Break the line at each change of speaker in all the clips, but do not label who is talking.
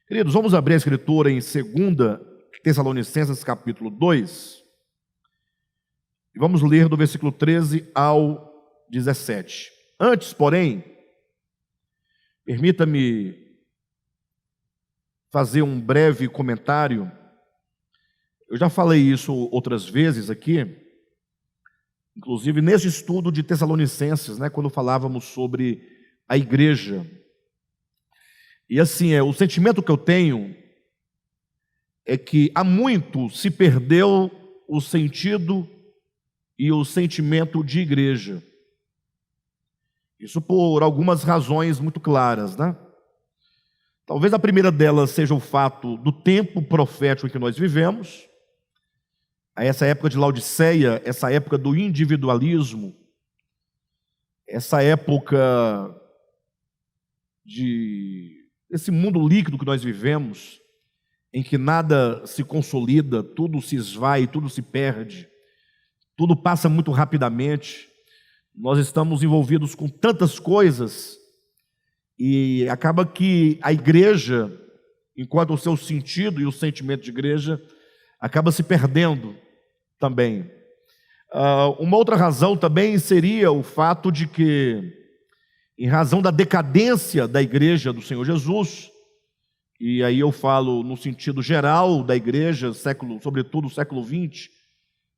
Queridos, vamos abrir a escritura em 2 Tessalonicenses capítulo 2, e vamos ler do versículo 13 ao 17. Antes, porém, permita-me fazer um breve comentário. Eu já falei isso outras vezes aqui, inclusive nesse estudo de Tessalonicenses, quando falávamos sobre a igreja. E assim, o sentimento que eu tenho é que há muito se perdeu o sentido e o sentimento de igreja. Isso por algumas razões muito claras, Talvez a primeira delas seja o fato do tempo profético em que nós vivemos, essa época de Laodiceia, essa época do individualismo, essa época desse mundo líquido que nós vivemos, em que nada se consolida, tudo se esvai, tudo se perde, tudo passa muito rapidamente. Nós estamos envolvidos com tantas coisas e acaba que a igreja, enquanto o seu sentido e o sentimento de igreja, acaba se perdendo também. Uma outra razão também seria o fato de que, em razão da decadência da igreja do Senhor Jesus, e aí eu falo no sentido geral da igreja, sobretudo século XX,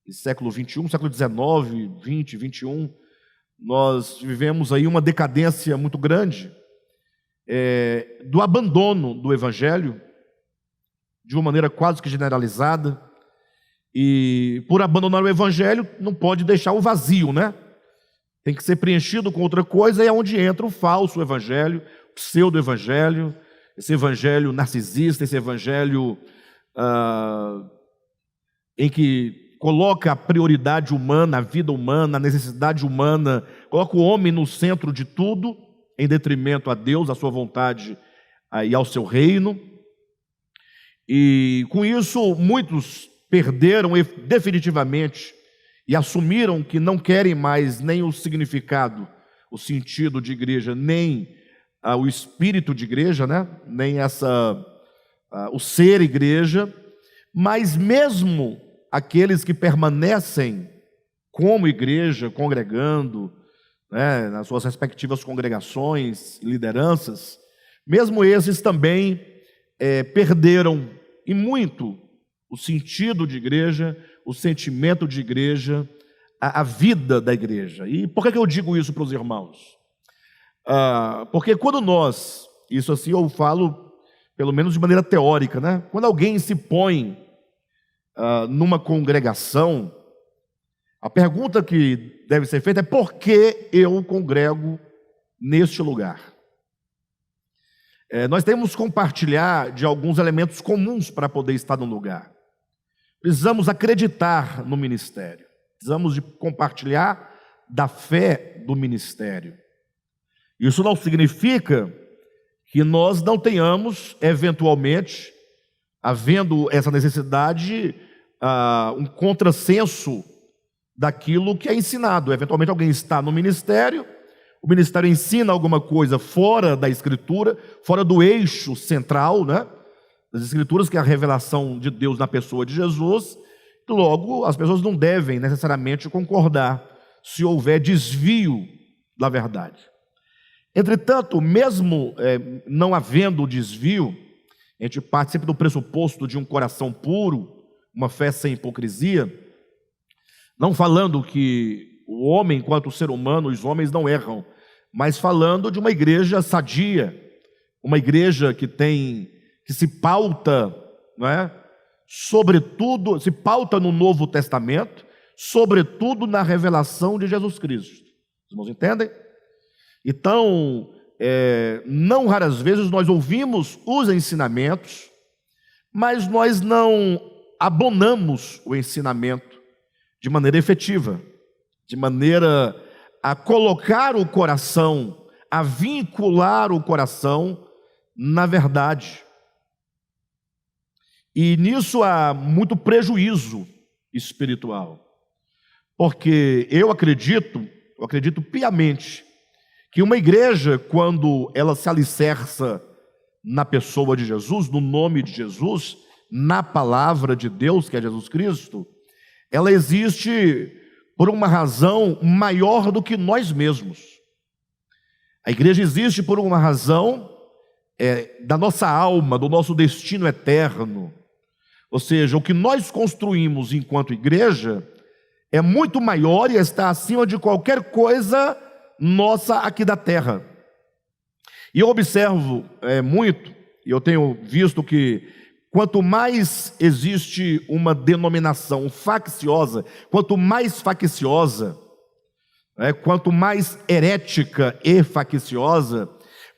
e século XXI, século XIX, XX, XXI, nós vivemos aí uma decadência muito grande do abandono do Evangelho, de uma maneira quase que generalizada, e por abandonar o Evangelho, não pode deixar o vazio, Tem que ser preenchido com outra coisa, e é onde entra o falso evangelho, o pseudo-evangelho, esse evangelho narcisista, esse evangelho em que coloca a prioridade humana, a vida humana, a necessidade humana, coloca o homem no centro de tudo, em detrimento a Deus, à sua vontade e ao seu reino. E com isso, muitos perderam definitivamente e assumiram que não querem mais nem o significado, o sentido de igreja, nem o espírito de igreja, nem o ser igreja, mas mesmo aqueles que permanecem como igreja, congregando, nas suas respectivas congregações, lideranças, mesmo esses também perderam, e muito, o sentido de igreja, o sentimento de igreja, a vida da igreja. E por que eu digo isso para os irmãos? Porque quando nós, isso assim eu falo pelo menos de maneira teórica, quando alguém se põe numa congregação, a pergunta que deve ser feita é: por que eu congrego neste lugar? Nós temos que compartilhar de alguns elementos comuns para poder estar no lugar. Precisamos acreditar no ministério, precisamos de compartilhar da fé do ministério. Isso não significa que nós não tenhamos, eventualmente, havendo essa necessidade, um contrassenso daquilo que é ensinado. Eventualmente alguém está no ministério, o ministério ensina alguma coisa fora da Escritura, fora do eixo central, das Escrituras, que é a revelação de Deus na pessoa de Jesus. Logo, as pessoas não devem necessariamente concordar se houver desvio da verdade. Entretanto, mesmo não havendo desvio, a gente parte sempre do pressuposto de um coração puro, uma fé sem hipocrisia, não falando que o homem, enquanto ser humano, os homens não erram, mas falando de uma igreja sadia, uma igreja que se pauta, sobretudo, se pauta no Novo Testamento, sobretudo na revelação de Jesus Cristo. Os irmãos entendem? Então, não raras vezes nós ouvimos os ensinamentos, mas nós não abonamos o ensinamento de maneira efetiva, de maneira a colocar o coração, a vincular o coração na verdade. E nisso há muito prejuízo espiritual, porque eu acredito piamente que uma igreja, quando ela se alicerça na pessoa de Jesus, no nome de Jesus, na palavra de Deus, que é Jesus Cristo, ela existe por uma razão maior do que nós mesmos. A igreja existe por uma razão da nossa alma, do nosso destino eterno. Ou seja, o que nós construímos enquanto igreja é muito maior e está acima de qualquer coisa nossa aqui da terra. E eu observo muito, e eu tenho visto que quanto mais existe uma denominação facciosa, quanto mais facciosa, quanto mais herética e facciosa,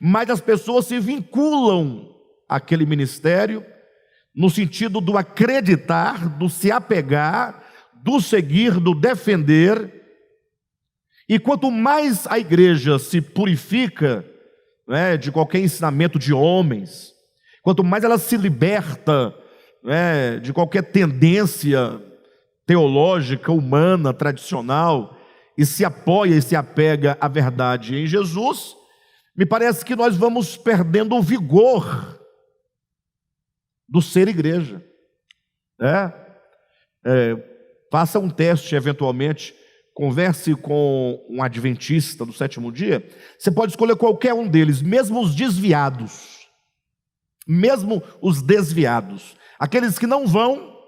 mais as pessoas se vinculam àquele ministério, no sentido do acreditar, do se apegar, do seguir, do defender. E quanto mais a igreja se purifica de qualquer ensinamento de homens, quanto mais ela se liberta de qualquer tendência teológica, humana, tradicional, e se apoia e se apega à verdade em Jesus, me parece que nós vamos perdendo o vigor do ser igreja. Faça um teste eventualmente, converse com um adventista do sétimo dia, você pode escolher qualquer um deles, mesmo os desviados, aqueles que não vão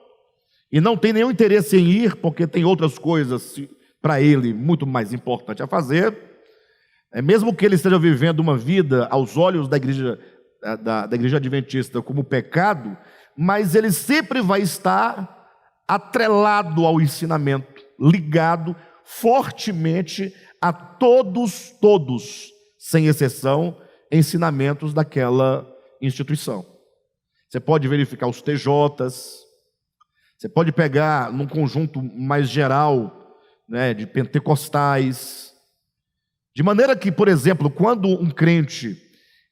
e não têm nenhum interesse em ir, porque tem outras coisas para ele muito mais importante a fazer, mesmo que ele esteja vivendo uma vida aos olhos da igreja adventista como pecado, mas ele sempre vai estar atrelado ao ensinamento, ligado fortemente a todos, sem exceção, ensinamentos daquela instituição. Você pode verificar os TJs, você pode pegar num conjunto mais geral, de pentecostais, de maneira que, por exemplo, quando um crente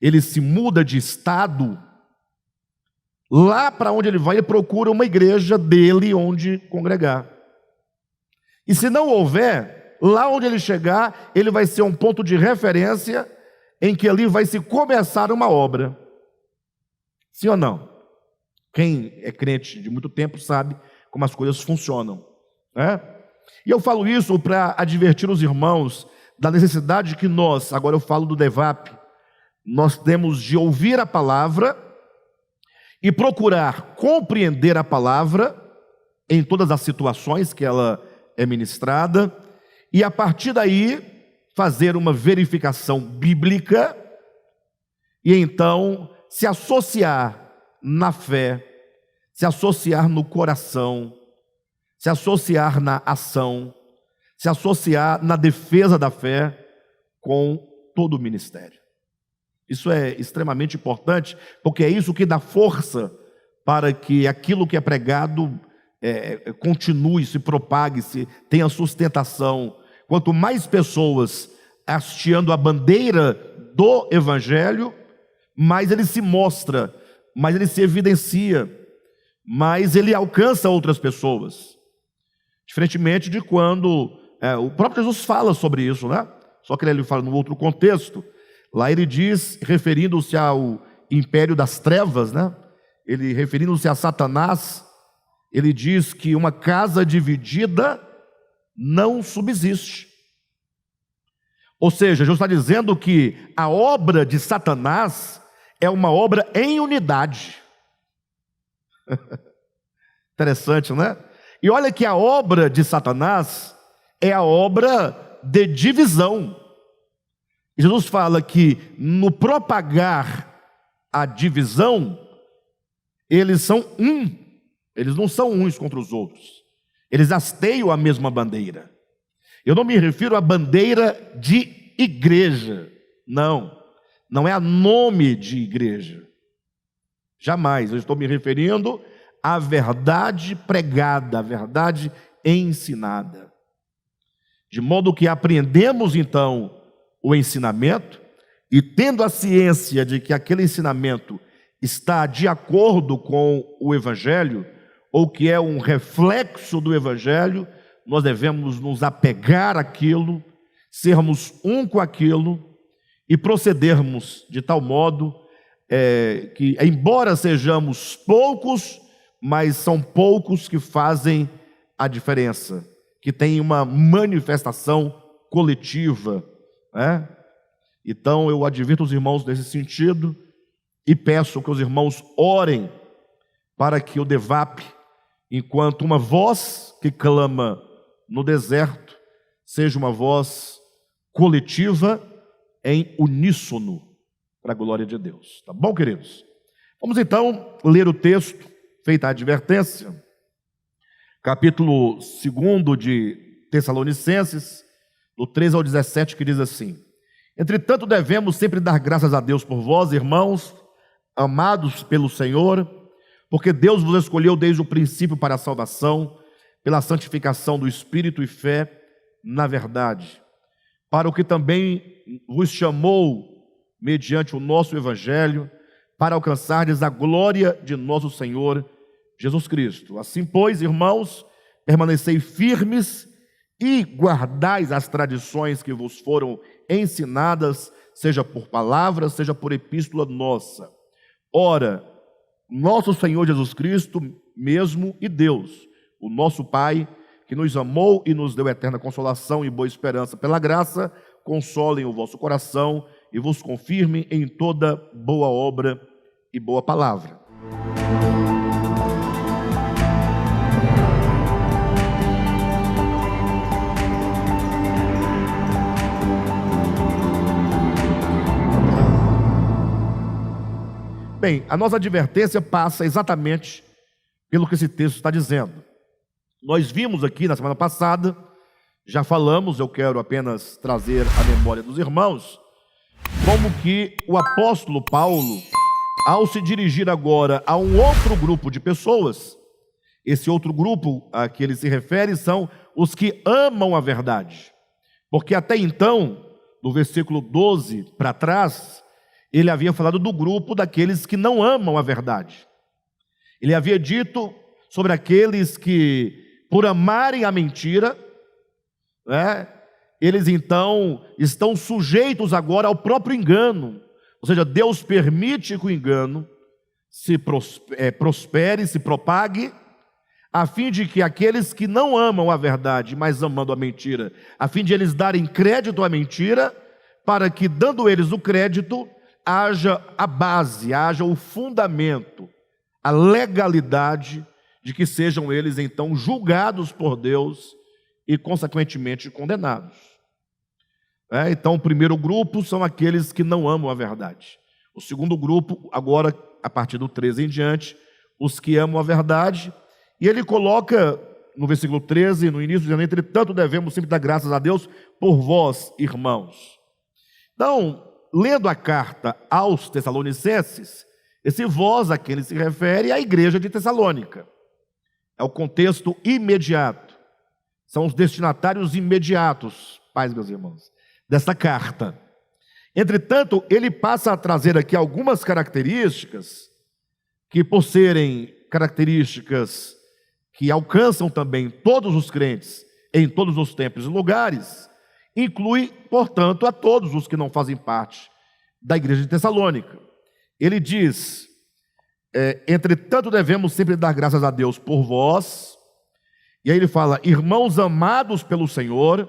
ele se muda de estado, lá para onde ele vai, ele procura uma igreja dele onde congregar. E se não houver, lá onde ele chegar, ele vai ser um ponto de referência em que ali vai se começar uma obra. Sim ou não? Quem é crente de muito tempo sabe como as coisas funcionam. E eu falo isso para advertir os irmãos da necessidade que nós, agora eu falo do DEVAP, nós temos de ouvir a palavra e procurar compreender a palavra em todas as situações que ela é ministrada, e a partir daí fazer uma verificação bíblica e então se associar na fé, se associar no coração, se associar na ação, se associar na defesa da fé com todo o ministério. Isso é extremamente importante, porque é isso que dá força para que aquilo que é pregado continue, se propague, tenha sustentação. Quanto mais pessoas hasteando a bandeira do Evangelho, mais ele se mostra, mais ele se evidencia, mais ele alcança outras pessoas. Diferentemente de quando o próprio Jesus fala sobre isso, Só que ele fala num outro contexto. Lá ele diz, referindo-se ao império das trevas, ele referindo-se a Satanás, ele diz que uma casa dividida não subsiste. Ou seja, Jesus está dizendo que a obra de Satanás é uma obra em unidade. Interessante, E olha que a obra de Satanás é a obra de divisão. Jesus fala que no propagar a divisão, eles são eles não são uns contra os outros, eles hasteiam a mesma bandeira. Eu não me refiro à bandeira de igreja, não é a nome de igreja, jamais. Eu estou me referindo à verdade pregada, à verdade ensinada, de modo que aprendemos então o ensinamento, e tendo a ciência de que aquele ensinamento está de acordo com o Evangelho, ou que é um reflexo do Evangelho, nós devemos nos apegar àquilo, sermos um com aquilo, e procedermos de tal modo que embora sejamos poucos, mas são poucos que fazem a diferença, que tem uma manifestação coletiva, né? Então eu advirto os irmãos nesse sentido e peço que os irmãos orem para que o DEVAP, enquanto uma voz que clama no deserto, seja uma voz coletiva em uníssono para a glória de Deus. Tá bom, queridos? Vamos então ler o texto, feita a advertência, capítulo 2 de Tessalonicenses, do 13 ao 17, que diz assim: entretanto, devemos sempre dar graças a Deus por vós, irmãos, amados pelo Senhor, porque Deus vos escolheu desde o princípio para a salvação, pela santificação do Espírito e fé na verdade, para o que também vos chamou mediante o nosso Evangelho, para alcançardes a glória de nosso Senhor Jesus Cristo. Assim, pois, irmãos, permanecei firmes e guardais as tradições que vos foram ensinadas, seja por palavra, seja por epístola nossa. Ora, nosso Senhor Jesus Cristo mesmo e Deus, o nosso Pai, que nos amou e nos deu eterna consolação e boa esperança pela graça, consolem o vosso coração e vos confirmem em toda boa obra e boa palavra. Bem, a nossa advertência passa exatamente pelo que esse texto está dizendo. Nós vimos aqui na semana passada, já falamos, eu quero apenas trazer a memória dos irmãos, como que o apóstolo Paulo, ao se dirigir agora a um outro grupo de pessoas, esse outro grupo a que ele se refere são os que amam a verdade. Porque até então, no versículo 12 para trás, ele havia falado do grupo daqueles que não amam a verdade. Ele havia dito sobre aqueles que, por amarem a mentira, né, eles então estão sujeitos agora ao próprio engano. Ou seja, Deus permite que o engano se prospere, se propague, a fim de que aqueles que não amam a verdade, mas amando a mentira, a fim de eles darem crédito à mentira, para que, dando eles o crédito, haja a base, haja o fundamento, a legalidade de que sejam eles então julgados por Deus e consequentemente condenados. Então o primeiro grupo são aqueles que não amam a verdade. O segundo grupo, agora a partir do 13 em diante, os que amam a verdade. E ele coloca no versículo 13, no início, dizendo: entretanto devemos sempre dar graças a Deus por vós, irmãos. Então, lendo a carta aos Tessalonicenses, esse vós a quem ele se refere é a igreja de Tessalônica. É o contexto imediato. São os destinatários imediatos, pais, meus irmãos, dessa carta. Entretanto, ele passa a trazer aqui algumas características que, por serem características que alcançam também todos os crentes em todos os tempos e lugares, inclui, portanto, a todos os que não fazem parte da igreja de Tessalônica. Ele diz: entretanto devemos sempre dar graças a Deus por vós. E aí ele fala: irmãos amados pelo Senhor,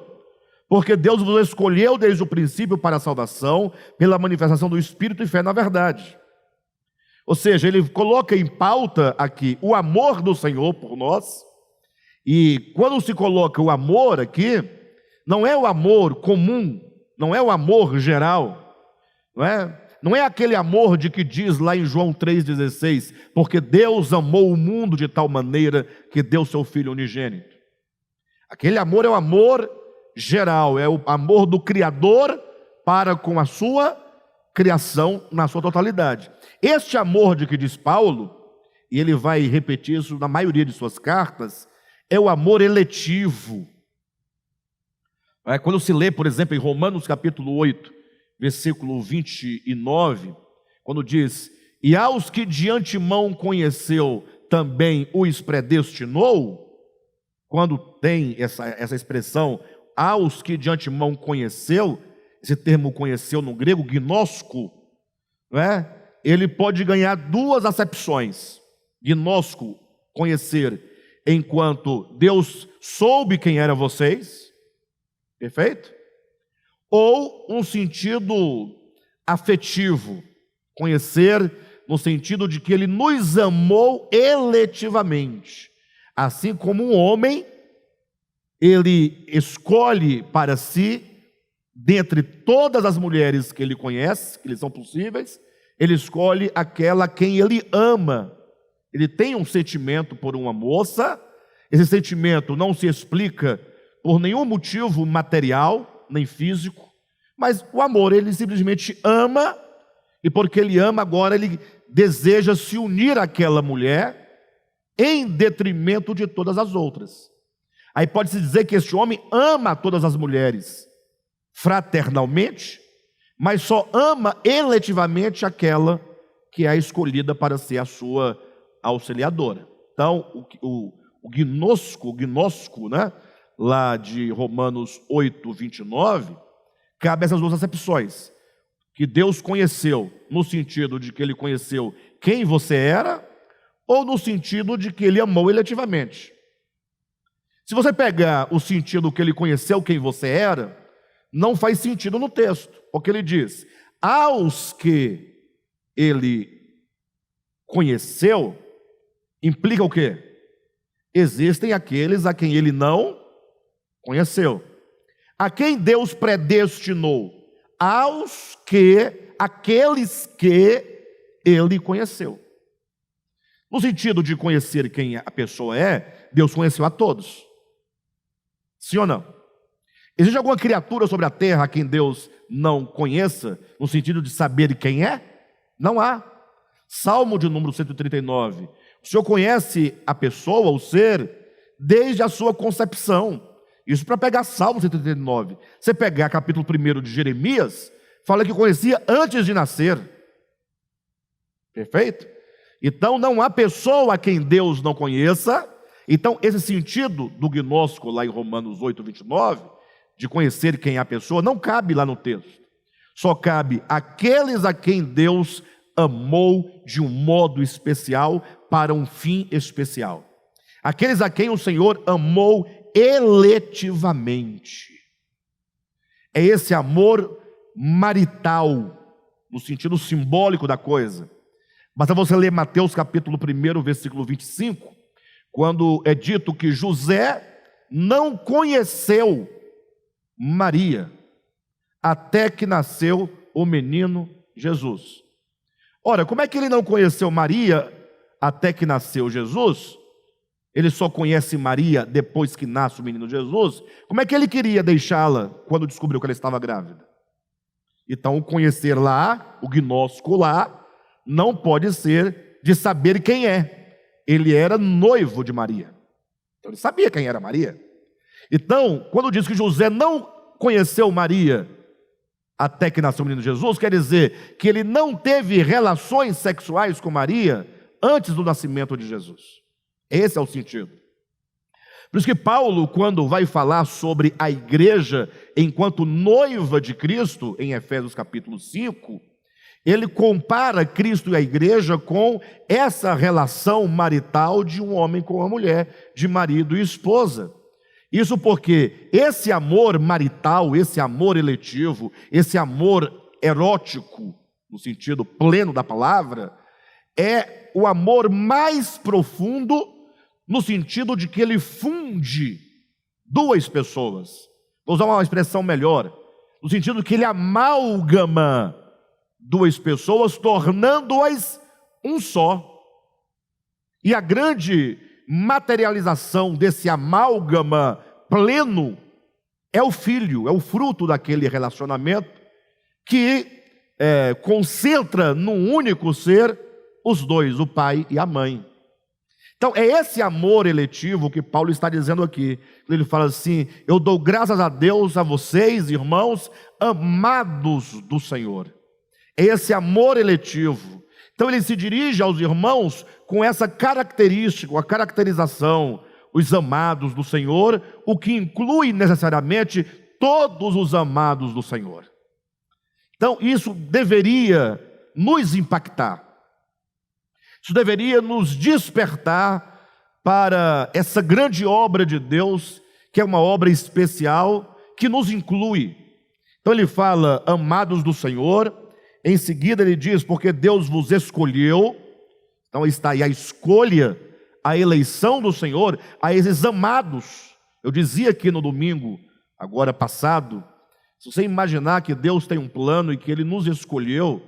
porque Deus vos escolheu desde o princípio para a salvação, pela manifestação do Espírito e fé na verdade. Ou seja, ele coloca em pauta aqui o amor do Senhor por nós. E quando se coloca o amor aqui, não é o amor comum, não é o amor geral, não é aquele amor de que diz lá em João 3,16, porque Deus amou o mundo de tal maneira que deu seu Filho unigênito. Aquele amor é o amor geral, é o amor do Criador para com a sua criação na sua totalidade. Este amor de que diz Paulo, e ele vai repetir isso na maioria de suas cartas, é o amor eletivo. Quando se lê, por exemplo, em Romanos capítulo 8, versículo 29, quando diz: e aos que de antemão conheceu, também os predestinou. Quando tem essa expressão, aos que de antemão conheceu, esse termo conheceu no grego, gnosko, ele pode ganhar duas acepções: gnóstico, conhecer, enquanto Deus soube quem eram vocês, perfeito? Ou um sentido afetivo, conhecer no sentido de que ele nos amou eletivamente. Assim como um homem, ele escolhe para si, dentre todas as mulheres que ele conhece, que lhe são possíveis, ele escolhe aquela a quem ele ama. Ele tem um sentimento por uma moça, esse sentimento não se explica por nenhum motivo material, nem físico, mas o amor, ele simplesmente ama, e porque ele ama, agora ele deseja se unir àquela mulher, em detrimento de todas as outras. Aí pode-se dizer que este homem ama todas as mulheres fraternalmente, mas só ama eletivamente aquela que é a escolhida para ser a sua auxiliadora. Então, o gnóstico, né, lá de Romanos 8, 29, cabe essas duas acepções: que Deus conheceu no sentido de que ele conheceu quem você era, ou no sentido de que ele amou eletivamente. Se você pegar o sentido que ele conheceu quem você era, não faz sentido no texto, porque ele diz: aos que ele conheceu, implica o quê? Existem aqueles a quem ele não conheceu. A quem Deus predestinou? Aqueles que ele conheceu. No sentido de conhecer quem a pessoa é, Deus conheceu a todos. Sim ou não? Existe alguma criatura sobre a terra a quem Deus não conheça, no sentido de saber quem é? Não há. Salmo de número 139. O Senhor conhece a pessoa, o ser, desde a sua concepção. Isso para pegar Salmo 139. Você pegar capítulo 1 de Jeremias, fala que conhecia antes de nascer. Perfeito? Então não há pessoa a quem Deus não conheça. Então esse sentido do gnóstico lá em Romanos 8, 29, de conhecer quem é a pessoa, não cabe lá no texto. Só cabe aqueles a quem Deus amou de um modo especial, para um fim especial. Aqueles a quem o Senhor amou eletivamente. É esse amor marital, no sentido simbólico da coisa. Basta você ler Mateus capítulo 1, versículo 25, quando é dito que José não conheceu Maria, até que nasceu o menino Jesus. Ora, como é que ele não conheceu Maria até que nasceu Jesus? Ele só conhece Maria depois que nasce o menino Jesus. Como é que ele queria deixá-la quando descobriu que ela estava grávida? Então, o conhecer lá, o gnóstico lá, não pode ser de saber quem é. Ele era noivo de Maria. Então, ele sabia quem era Maria. Então, quando diz que José não conheceu Maria até que nasceu o menino Jesus, quer dizer que ele não teve relações sexuais com Maria antes do nascimento de Jesus. Esse é o sentido. Por isso que Paulo, quando vai falar sobre a igreja enquanto noiva de Cristo, em Efésios capítulo 5, ele compara Cristo e a igreja com essa relação marital de um homem com uma mulher, de marido e esposa. Isso porque esse amor marital, esse amor eletivo, esse amor erótico, no sentido pleno da palavra, é o amor mais profundo, no sentido de que ele funde duas pessoas. Vou usar uma expressão melhor, no sentido de que ele amalgama duas pessoas, tornando-as um só. E a grande materialização desse amálgama pleno é o filho, é o fruto daquele relacionamento que concentra num único ser os dois, o pai e a mãe. Então é esse amor eletivo que Paulo está dizendo aqui. Ele fala assim: eu dou graças a Deus a vocês, irmãos, amados do Senhor. É esse amor eletivo. Então ele se dirige aos irmãos com essa característica, a caracterização, os amados do Senhor, o que inclui necessariamente todos os amados do Senhor. Então isso deveria nos impactar. Isso deveria nos despertar para essa grande obra de Deus, que é uma obra especial, que nos inclui. Então ele fala, amados do Senhor, em seguida ele diz, porque Deus vos escolheu. Então está aí a escolha, a eleição do Senhor, a esses amados. Eu dizia aqui no domingo, agora passado, se você imaginar que Deus tem um plano e que Ele nos escolheu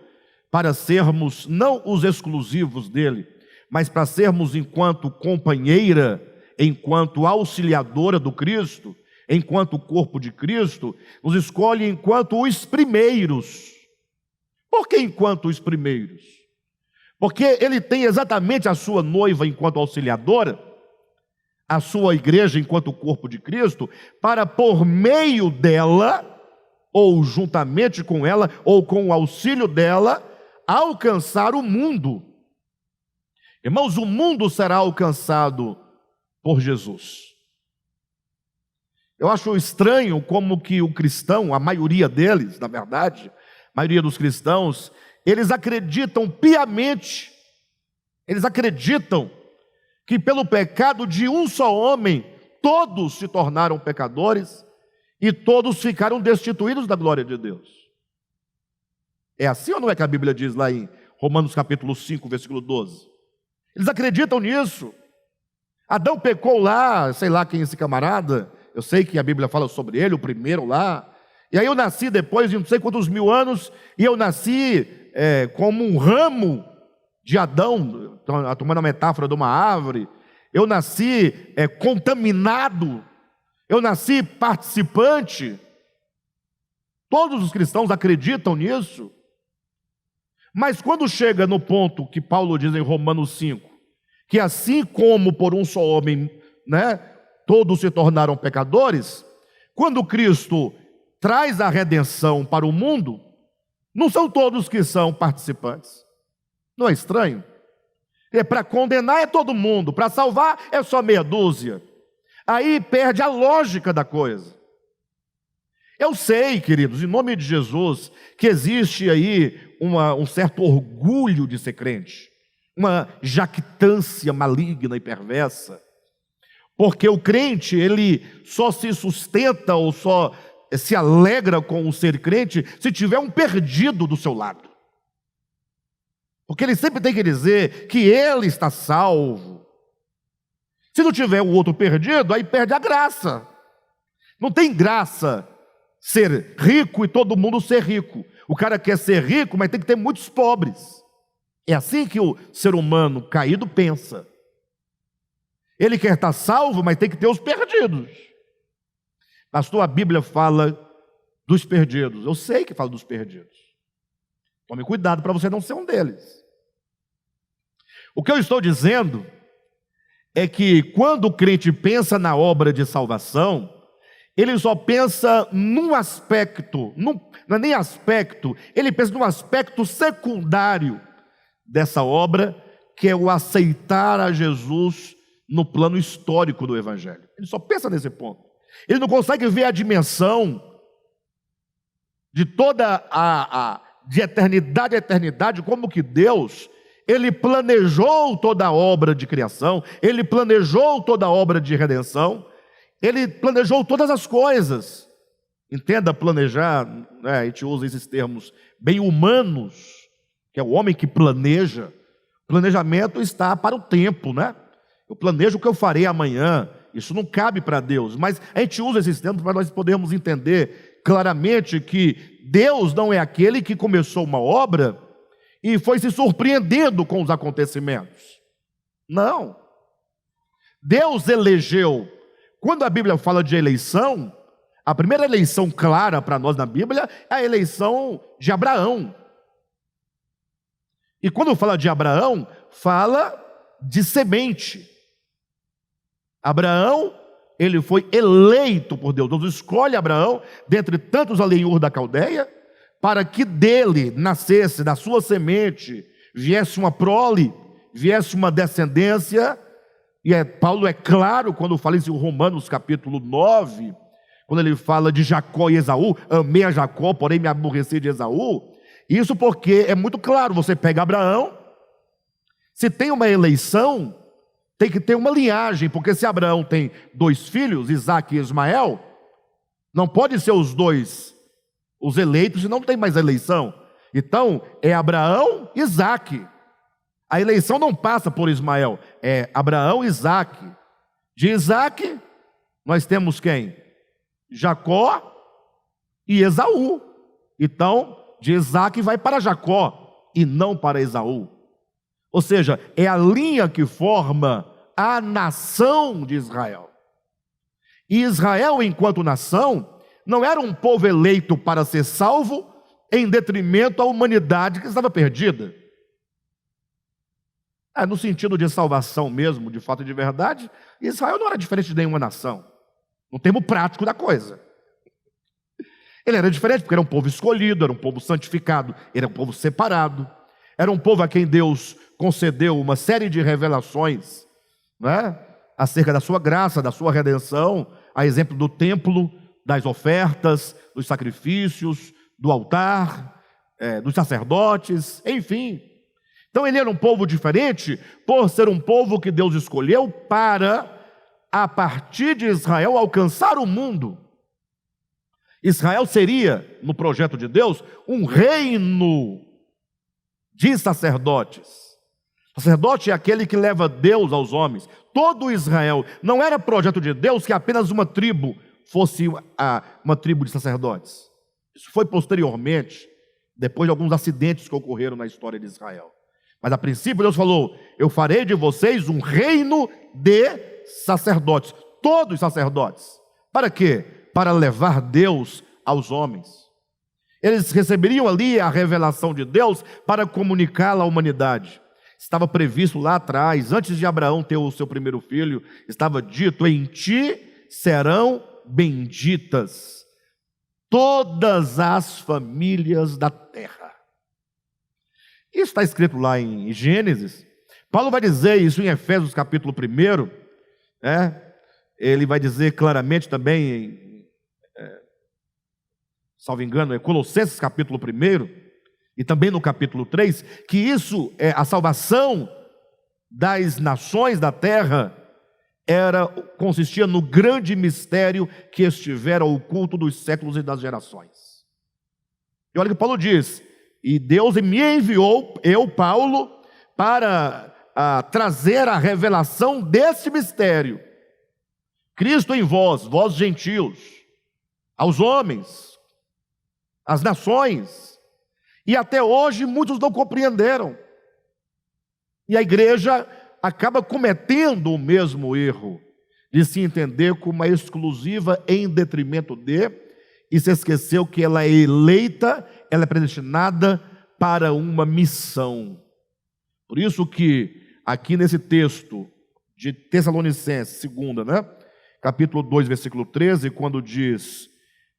para sermos não os exclusivos dEle, mas para sermos enquanto companheira, enquanto auxiliadora do Cristo, enquanto corpo de Cristo, nos escolhe enquanto os primeiros. Por que enquanto os primeiros? Porque Ele tem exatamente a sua noiva enquanto auxiliadora, a sua igreja enquanto corpo de Cristo, para por meio dela, ou juntamente com ela, ou com o auxílio dela, alcançar o mundo. Irmãos, o mundo será alcançado por Jesus. Eu acho estranho como que o cristão, a maioria deles, na verdade, a maioria dos cristãos, eles acreditam piamente, eles acreditam que pelo pecado de um só homem, todos se tornaram pecadores e todos ficaram destituídos da glória de Deus. É assim ou não é que a Bíblia diz lá em Romanos capítulo 5, versículo 12? Eles acreditam nisso. Adão pecou lá, sei lá quem é esse camarada, eu sei que a Bíblia fala sobre ele, o primeiro lá, e aí eu nasci depois de não sei quantos mil anos, e eu nasci como um ramo de Adão, tomando a metáfora de uma árvore. Eu nasci contaminado, eu nasci participante. Todos os cristãos acreditam nisso. Mas quando chega no ponto que Paulo diz em Romanos 5, que assim como por um só homem, todos se tornaram pecadores, quando Cristo traz a redenção para o mundo, não são todos que são participantes. Não é estranho? Para condenar é todo mundo, para salvar é só meia dúzia. Aí perde a lógica da coisa. Eu sei, queridos, em nome de Jesus, que existe aí um certo orgulho de ser crente, uma jactância maligna e perversa, porque o crente, ele só se sustenta ou só se alegra com o ser crente se tiver um perdido do seu lado. Porque ele sempre tem que dizer que ele está salvo. Se não tiver o outro perdido, aí perde a graça. Não tem graça ser rico e todo mundo ser rico. O cara quer ser rico, mas tem que ter muitos pobres. É assim que o ser humano caído pensa. Ele quer estar salvo, mas tem que ter os perdidos. Pastor, a Bíblia fala dos perdidos. Eu sei que fala dos perdidos. Tome cuidado para você não ser um deles. O que eu estou dizendo é que quando o crente pensa na obra de salvação, ele só pensa num aspecto, não é nem aspecto, ele pensa num aspecto secundário dessa obra, que é o aceitar a Jesus no plano histórico do Evangelho. Ele só pensa nesse ponto. Ele não consegue ver a dimensão de toda de eternidade a eternidade, como que Deus, Ele planejou toda a obra de criação, Ele planejou toda a obra de redenção, Ele planejou todas as coisas. Entenda, planejar, a gente usa esses termos bem humanos, que é o homem que planeja. O planejamento está para o tempo, Eu planejo o que eu farei amanhã, isso não cabe para Deus, mas a gente usa esses termos para nós podermos entender claramente que Deus não é aquele que começou uma obra e foi se surpreendendo com os acontecimentos. Não. Deus elegeu. Quando a Bíblia fala de eleição, a primeira eleição clara para nós na Bíblia é a eleição de Abraão. E quando fala de Abraão, fala de semente. Abraão, ele foi eleito por Deus. Deus escolhe Abraão, dentre tantos ali em Ur da Caldeia, para que dele nascesse, da sua semente, viesse uma prole, viesse uma descendência. E Paulo é claro quando fala isso em Romanos capítulo 9, quando ele fala de Jacó e Esaú, amei a Jacó, porém me aborreci de Esaú. Isso porque é muito claro, você pega Abraão, se tem uma eleição, tem que ter uma linhagem, porque se Abraão tem 2 filhos, Isaque e Ismael, não pode ser os 2 os eleitos e não tem mais eleição. Então, é Abraão e Isaque. A eleição não passa por Ismael, é Abraão e Isaque. De Isaque, nós temos quem? Jacó e Esaú. Então, de Isaque vai para Jacó e não para Esaú. Ou seja, é a linha que forma a nação de Israel. E Israel, enquanto nação, não era um povo eleito para ser salvo em detrimento à humanidade que estava perdida. No sentido de salvação mesmo, de fato e de verdade, Israel não era diferente de nenhuma nação, no termo prático da coisa. Ele era diferente porque era um povo escolhido, era um povo santificado, era um povo separado, era um povo a quem Deus concedeu uma série de revelações, né, acerca da sua graça, da sua redenção, a exemplo do templo, das ofertas, dos sacrifícios, do altar, dos sacerdotes, enfim. Então ele era um povo diferente por ser um povo que Deus escolheu para, a partir de Israel, alcançar o mundo. Israel seria, no projeto de Deus, um reino de sacerdotes. Sacerdote é aquele que leva Deus aos homens. Todo Israel, não era projeto de Deus que apenas uma tribo fosse uma tribo de sacerdotes. Isso foi posteriormente, depois de alguns acidentes que ocorreram na história de Israel. Mas a princípio Deus falou: eu farei de vocês um reino de sacerdotes, todos sacerdotes. Para quê? Para levar Deus aos homens. Eles receberiam ali a revelação de Deus para comunicá-la à humanidade. Estava previsto lá atrás, antes de Abraão ter o seu primeiro filho, estava dito: em ti serão benditas todas as famílias da terra. Isso está escrito lá em Gênesis. Paulo vai dizer isso em Efésios capítulo 1, ele vai dizer claramente também, salvo engano, é Colossenses capítulo 1, e também no capítulo 3, que isso, a salvação das nações da terra, consistia no grande mistério que estivera oculto dos séculos e das gerações. E olha o que Paulo diz: e Deus me enviou, eu, Paulo, para trazer a revelação desse mistério. Cristo em vós, vós gentios, aos homens, às nações. E até hoje muitos não compreenderam. E a igreja acaba cometendo o mesmo erro de se entender como uma exclusiva em detrimento de, e se esqueceu que ela é eleita, ela é predestinada para uma missão. Por isso que aqui nesse texto de Tessalonicenses, capítulo 2, versículo 13, quando diz: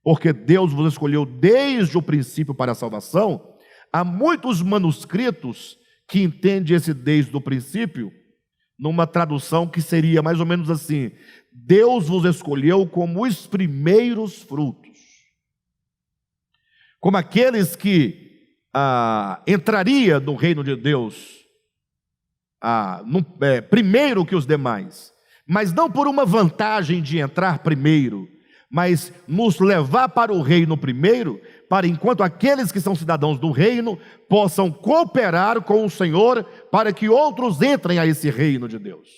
porque Deus vos escolheu desde o princípio para a salvação, há muitos manuscritos que entendem esse desde o princípio numa tradução que seria mais ou menos assim: Deus vos escolheu como os primeiros frutos, como aqueles que entraria no reino de Deus primeiro que os demais, mas não por uma vantagem de entrar primeiro, mas nos levar para o reino primeiro, para enquanto aqueles que são cidadãos do reino possam cooperar com o Senhor para que outros entrem a esse reino de Deus.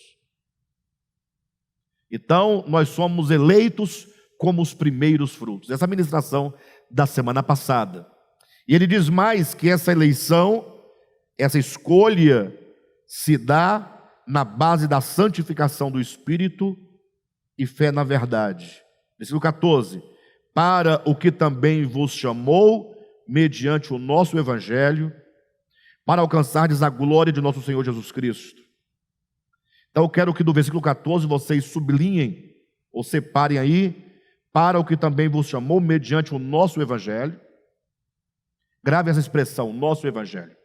Então, nós somos eleitos como os primeiros frutos. Essa ministração da semana passada. E ele diz mais que essa eleição, essa escolha, se dá na base da santificação do Espírito e fé na verdade. Versículo 14: para o que também vos chamou, mediante o nosso Evangelho, para alcançardes a glória de nosso Senhor Jesus Cristo. Então eu quero que do versículo 14 vocês sublinhem, ou separem aí: para o que também vos chamou, mediante o nosso Evangelho. Grave essa expressão, nosso Evangelho.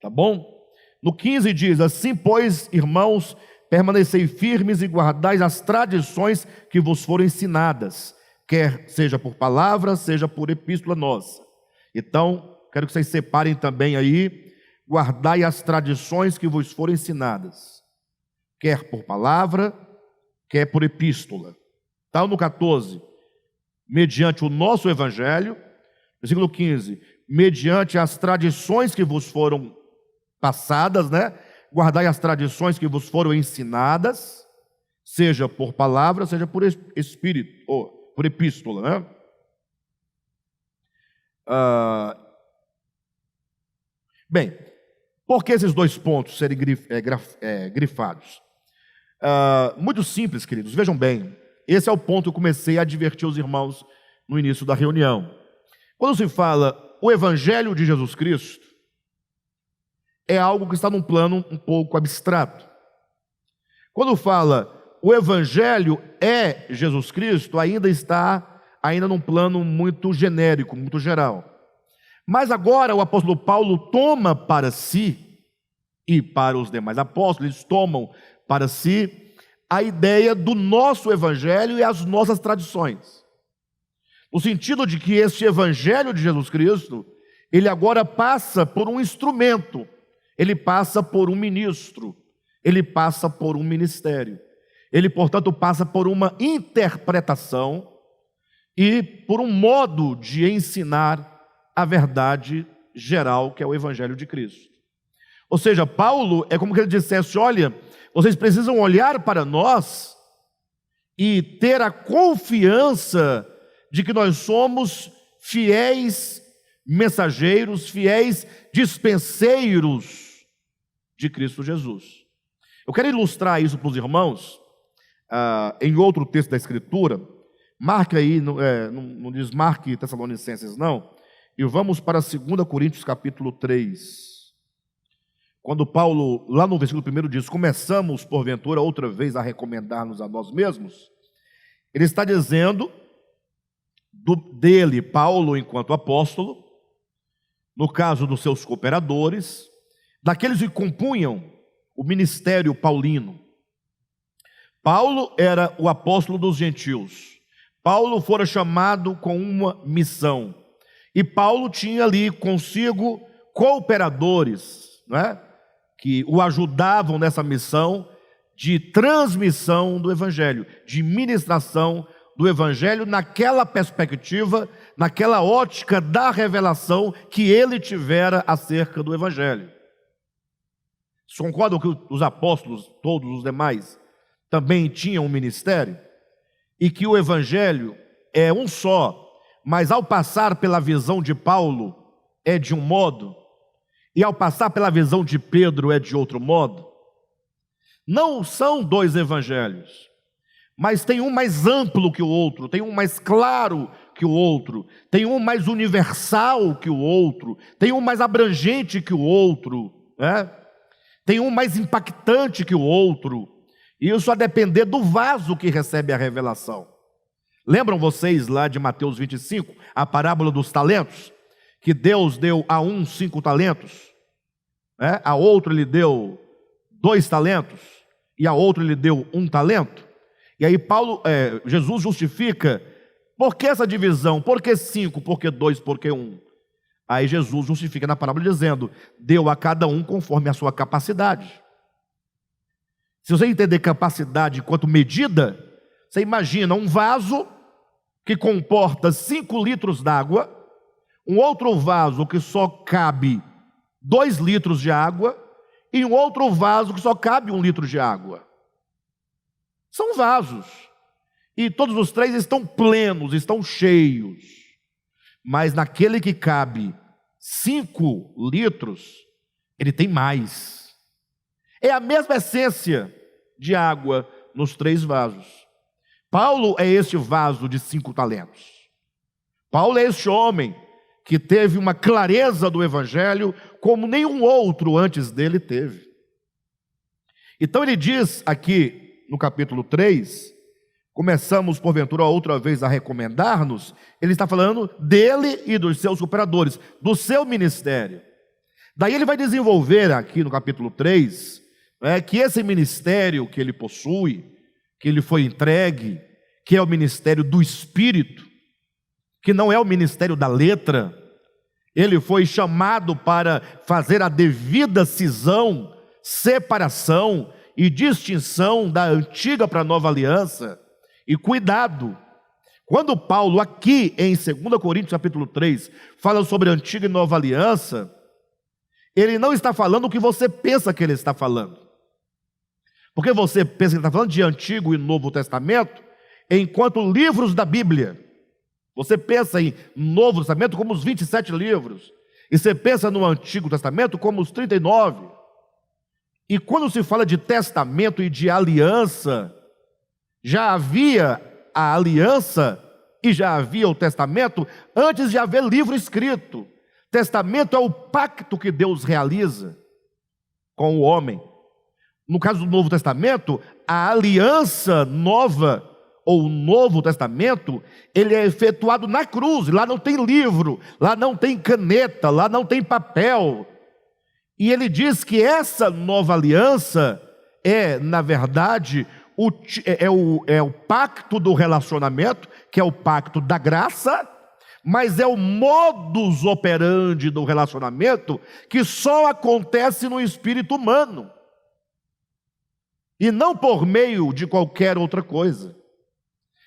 Tá bom? No 15 diz: assim, pois, irmãos, permanecei firmes e guardais as tradições que vos foram ensinadas, quer seja por palavra, seja por epístola nossa. Então, quero que vocês separem também aí: guardai as tradições que vos foram ensinadas, quer por palavra, quer por epístola. Então, no 14, mediante o nosso evangelho. Versículo 15, mediante as tradições que vos foram passadas, né? Guardai as tradições que vos foram ensinadas, seja por palavra, seja por espírito, ou por epístola, né? Bem, por que esses dois pontos serem grifados? Muito simples, queridos, vejam bem, esse é o ponto que eu comecei a advertir os irmãos no início da reunião. Quando se fala o Evangelho de Jesus Cristo, é algo que está num plano um pouco abstrato. Quando fala o Evangelho é Jesus Cristo, ainda está num plano muito genérico, muito geral. Mas agora o apóstolo Paulo toma para si, e para os demais apóstolos, eles tomam para si a ideia do nosso Evangelho e as nossas tradições. No sentido de que este Evangelho de Jesus Cristo, ele agora passa por um instrumento, ele passa por um ministro, ele passa por um ministério. Ele, portanto, passa por uma interpretação e por um modo de ensinar a verdade geral, que é o Evangelho de Cristo. Ou seja, Paulo é como que ele dissesse: olha, vocês precisam olhar para nós e ter a confiança de que nós somos fiéis mensageiros, fiéis dispenseiros de Cristo Jesus. Eu quero ilustrar isso para os irmãos em outro texto da Escritura. Marque aí, não desmarque Tessalonicenses não, e vamos para 2 Coríntios capítulo 3. Quando Paulo, lá no versículo 1 diz: começamos porventura outra vez a recomendar-nos a nós mesmos, ele está dizendo dele, Paulo, enquanto apóstolo, no caso dos seus cooperadores, daqueles que compunham o ministério paulino. Paulo era o apóstolo dos gentios. Paulo fora chamado com uma missão. E Paulo tinha ali consigo cooperadores, né, que o ajudavam nessa missão de transmissão do Evangelho, de ministração do Evangelho naquela perspectiva, naquela ótica da revelação que ele tivera acerca do Evangelho. Vocês concordam que os apóstolos, todos os demais, também tinham um ministério? E que o Evangelho é um só, mas ao passar pela visão de Paulo é de um modo, e ao passar pela visão de Pedro é de outro modo? Não são dois evangelhos, mas tem um mais amplo que o outro, tem um mais claro que o outro, tem um mais universal que o outro, tem um mais abrangente que o outro, né? Tem um mais impactante que o outro, e isso a depender do vaso que recebe a revelação. Lembram vocês lá de Mateus 25, a parábola dos talentos? Que Deus deu a um 5 talentos, né? A outro ele deu 2 talentos, e a outro ele deu 1 talento. E aí Jesus justifica: por que essa divisão? Por que 5? Por que 2? Por que 1? Aí Jesus justifica na parábola dizendo: deu a cada um conforme a sua capacidade. Se você entender capacidade enquanto medida, você imagina um vaso que comporta 5 litros d'água, um outro vaso que só cabe 2 litros de água, e um outro vaso que só cabe 1 litro de água. São vasos, e todos os 3 estão plenos, estão cheios, mas naquele que cabe 5 litros, ele tem mais. É a mesma essência de água nos 3 vasos. Paulo é este vaso de 5 talentos. Paulo é este homem que teve uma clareza do Evangelho como nenhum outro antes dele teve. Então ele diz aqui no capítulo 3, começamos porventura outra vez a recomendar-nos, ele está falando dele e dos seus cooperadores, do seu ministério. Daí ele vai desenvolver aqui no capítulo 3, que esse ministério que ele possui, que ele foi entregue, que é o ministério do Espírito, que não é o ministério da letra, Ele foi chamado para fazer a devida cisão, separação e distinção da antiga para a nova aliança. E cuidado, quando Paulo aqui em 2 Coríntios capítulo 3 fala sobre a antiga e nova aliança, ele não está falando o que você pensa que ele está falando. Porque você pensa que ele está falando de Antigo e Novo Testamento, enquanto livros da Bíblia. Você pensa em Novo Testamento como os 27 livros, e você pensa no Antigo Testamento como os 39. E quando se fala de testamento e de aliança, já havia a aliança e já havia o testamento antes de haver livro escrito. Testamento é o pacto que Deus realiza com o homem. No caso do Novo Testamento, a aliança nova, ou o Novo Testamento, ele é efetuado na cruz. Lá não tem livro, lá não tem caneta, lá não tem papel. E ele diz que essa nova aliança é, na verdade, o pacto do relacionamento, que é o pacto da graça, mas é o modus operandi do relacionamento que só acontece no espírito humano, e não por meio de qualquer outra coisa.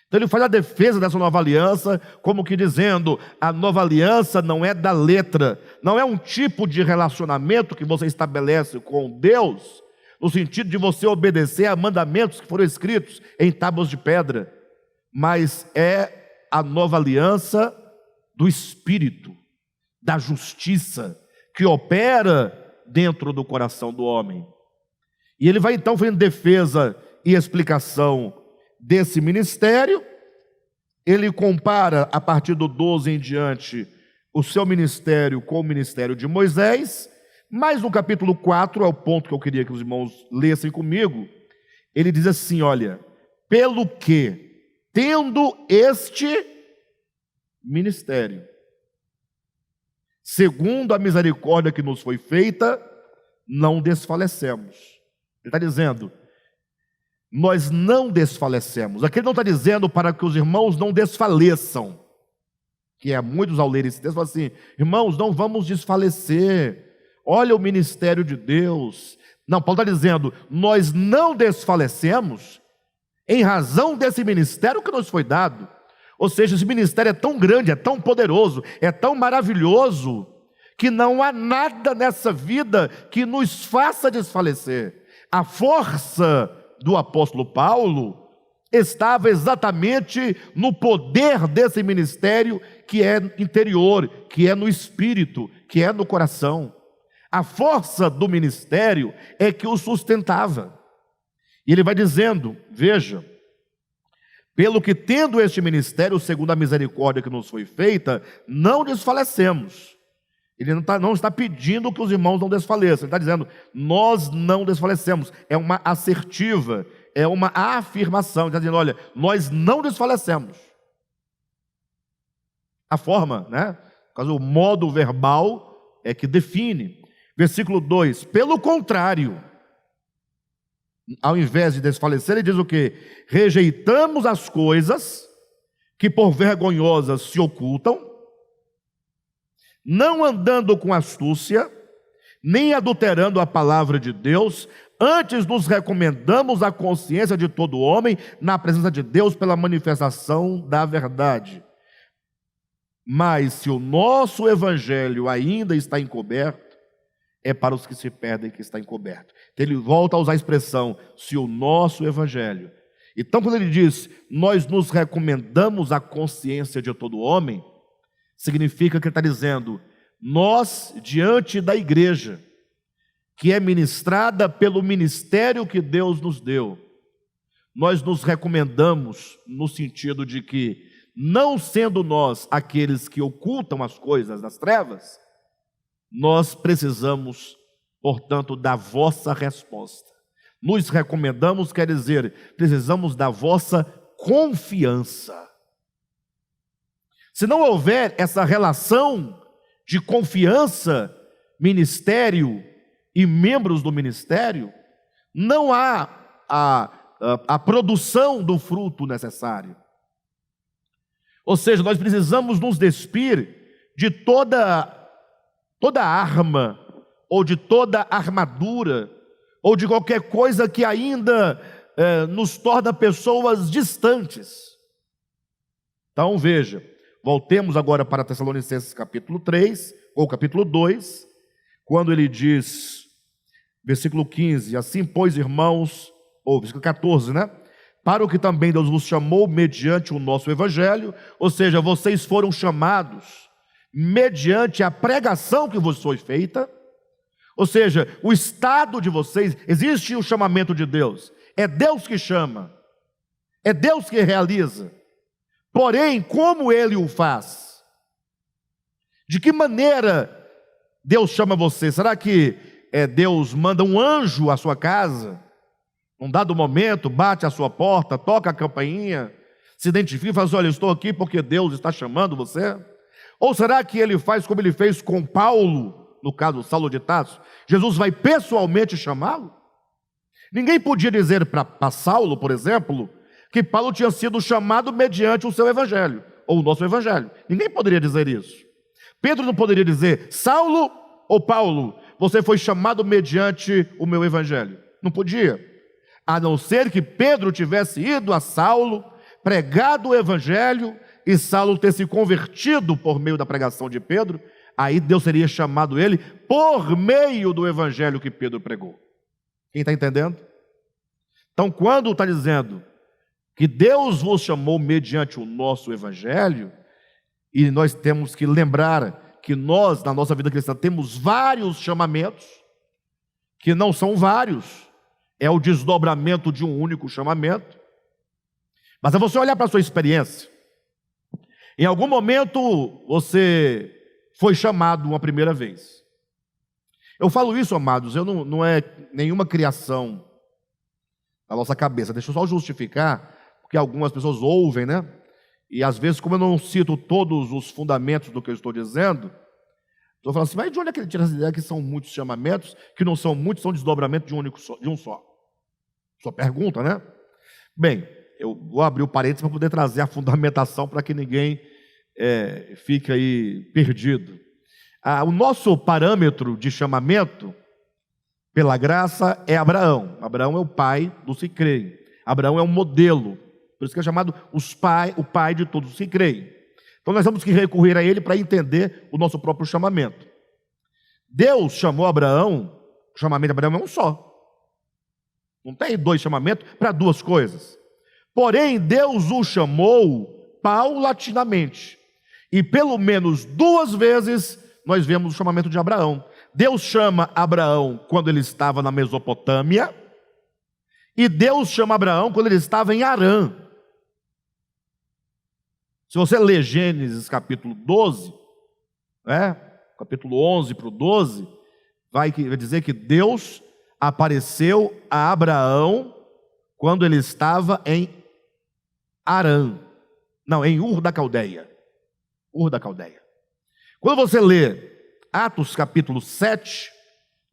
Então ele faz a defesa dessa nova aliança, como que dizendo, a nova aliança não é da letra, não é um tipo de relacionamento que você estabelece com Deus, no sentido de você obedecer a mandamentos que foram escritos em tábuas de pedra, mas é a nova aliança do Espírito, da justiça, que opera dentro do coração do homem. E ele vai então fazendo defesa e explicação desse ministério. Ele compara, a partir do 12 em diante, o seu ministério com o ministério de Moisés. Mas no capítulo 4, é o ponto que eu queria que os irmãos lessem comigo, ele diz assim, olha, pelo que, tendo este ministério, segundo a misericórdia que nos foi feita, não desfalecemos. Ele está dizendo, nós não desfalecemos. Aqui ele não está dizendo para que os irmãos não desfaleçam, que é muitos ao ler esse texto falam assim, irmãos, não vamos desfalecer, olha o ministério de Deus. Não, Paulo está dizendo, nós não desfalecemos em razão desse ministério que nos foi dado. Ou seja, esse ministério é tão grande, é tão poderoso, é tão maravilhoso, que não há nada nessa vida que nos faça desfalecer. A força do apóstolo Paulo estava exatamente no poder desse ministério que é interior, que é no espírito, que é no coração. A força do ministério é que o sustentava. E ele vai dizendo, veja, pelo que tendo este ministério, segundo a misericórdia que nos foi feita, não desfalecemos. Ele não está pedindo que os irmãos não desfaleçam, ele está dizendo, nós não desfalecemos. É uma assertiva, é uma afirmação, ele está dizendo, olha, nós não desfalecemos. A forma, né? Por causa do modo verbal é que define. Versículo 2, pelo contrário, ao invés de desfalecer, ele diz o quê? Rejeitamos as coisas que por vergonhosas se ocultam, não andando com astúcia, nem adulterando a palavra de Deus, antes nos recomendamos a consciência de todo homem na presença de Deus pela manifestação da verdade. Mas se o nosso evangelho ainda está encoberto, é para os que se perdem que está encoberto. Então ele volta a usar a expressão, se o nosso evangelho. Então quando ele diz, nós nos recomendamos a consciência de todo homem, significa que ele está dizendo, nós diante da igreja, que é ministrada pelo ministério que Deus nos deu, nós nos recomendamos no sentido de que, não sendo nós aqueles que ocultam as coisas das trevas, nós precisamos, portanto, da vossa resposta. Nos recomendamos, quer dizer, precisamos da vossa confiança. Se não houver essa relação de confiança, ministério e membros do ministério, não há a produção do fruto necessário. Ou seja, nós precisamos nos despir de toda toda arma, ou de toda armadura, ou de qualquer coisa que ainda nos torna pessoas distantes. Então veja, voltemos agora para Tessalonicenses capítulo 3, ou capítulo 2, quando ele diz, versículo 15, assim pois irmãos, ou versículo 14, né? Para o que também Deus vos chamou mediante o nosso evangelho, ou seja, vocês foram chamados mediante a pregação que vos foi feita, ou seja, o estado de vocês, existe o chamamento de Deus, é Deus que chama, é Deus que realiza, porém, como Ele o faz? De que maneira Deus chama você? Será que Deus manda um anjo à sua casa? Num dado momento, bate à sua porta, toca a campainha, se identifica e fala assim, olha, eu estou aqui porque Deus está chamando você? Ou será que Ele faz como Ele fez com Paulo, no caso Saulo de Tarso? Jesus vai pessoalmente chamá-lo? Ninguém podia dizer para Saulo, por exemplo, que Paulo tinha sido chamado mediante o seu evangelho, ou o nosso evangelho. Ninguém poderia dizer isso. Pedro não poderia dizer, Saulo ou Paulo, você foi chamado mediante o meu evangelho. Não podia. A não ser que Pedro tivesse ido a Saulo, pregado o evangelho, e Saulo ter se convertido por meio da pregação de Pedro, aí Deus teria chamado ele por meio do evangelho que Pedro pregou. Quem está entendendo? Então, quando está dizendo que Deus vos chamou mediante o nosso evangelho, e nós temos que lembrar que nós, na nossa vida cristã, temos vários chamamentos, que não são vários, é o desdobramento de um único chamamento. Mas é você olhar para a sua experiência. Em algum momento você foi chamado uma primeira vez. Eu falo isso, amados, não é nenhuma criação da nossa cabeça. Deixa eu só justificar, porque algumas pessoas ouvem, né? E às vezes, como eu não cito todos os fundamentos do que eu estou dizendo, estou falando assim, mas de onde é que ele tira essa ideia que são muitos chamamentos, que não são muitos, são desdobramento de um só? Sua pergunta, né? Bem, eu vou abrir o parênteses para poder trazer a fundamentação para que ninguém fique aí perdido. O nosso parâmetro de chamamento, pela graça, é Abraão. Abraão é o pai dos que creem. Abraão é um modelo. Por isso que é chamado o pai de todos os que creem. Então nós temos que recorrer a ele para entender o nosso próprio chamamento. Deus chamou Abraão, o chamamento de Abraão é um só. Não tem dois chamamentos para duas coisas. Porém, Deus o chamou paulatinamente. E pelo menos duas vezes nós vemos o chamamento de Abraão. Deus chama Abraão quando ele estava na Mesopotâmia. E Deus chama Abraão quando ele estava em Harã. Se você ler Gênesis capítulo 12, capítulo 11 para o 12, vai dizer que Deus apareceu a Abraão quando ele estava em Harã. Não, em Ur da Caldeia. Ur da Caldeia. Quando você lê Atos capítulo 7,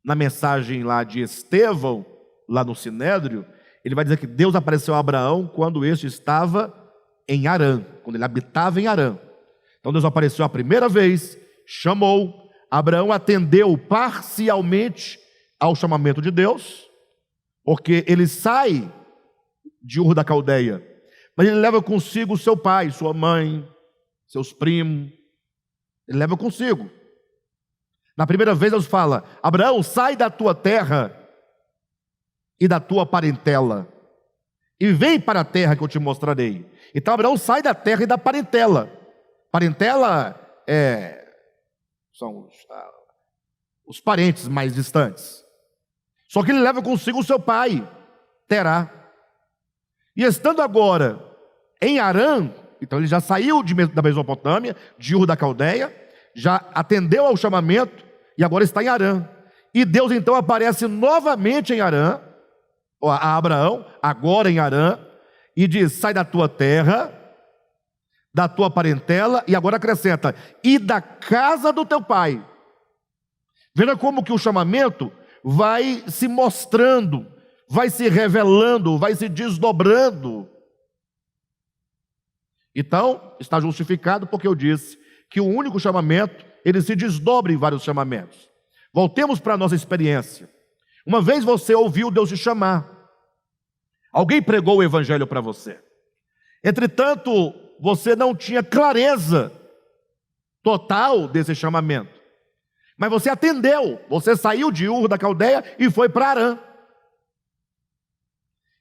na mensagem lá de Estevão, lá no Sinédrio, ele vai dizer que Deus apareceu a Abraão quando este estava em Harã, quando ele habitava em Harã. Então Deus apareceu a primeira vez, chamou, Abraão atendeu parcialmente ao chamamento de Deus, porque ele sai de Ur da Caldeia, mas ele leva consigo seu pai, sua mãe, seus primos, ele leva consigo. Na primeira vez Deus fala, Abraão, sai da tua terra e da tua parentela, e vem para a terra que eu te mostrarei. Então Abraão sai da terra e da parentela. Parentela são os parentes mais distantes. Só que ele leva consigo o seu pai, Terá. E estando agora em Harã, então ele já saiu da Mesopotâmia, de Ur da Caldeia, já atendeu ao chamamento e agora está em Harã. E Deus então aparece novamente em Harã, a Abraão, agora em Harã, e diz, sai da tua terra, da tua parentela, e agora acrescenta, e da casa do teu pai. Veja como que o chamamento vai se mostrando, vai se revelando, vai se desdobrando. Então, está justificado porque eu disse que o único chamamento ele se desdobra em vários chamamentos. Voltemos para a nossa experiência. Uma vez você ouviu Deus te chamar. Alguém pregou o evangelho para você. Entretanto, você não tinha clareza total desse chamamento. Mas você atendeu. Você saiu de Ur da Caldeia e foi para Harã.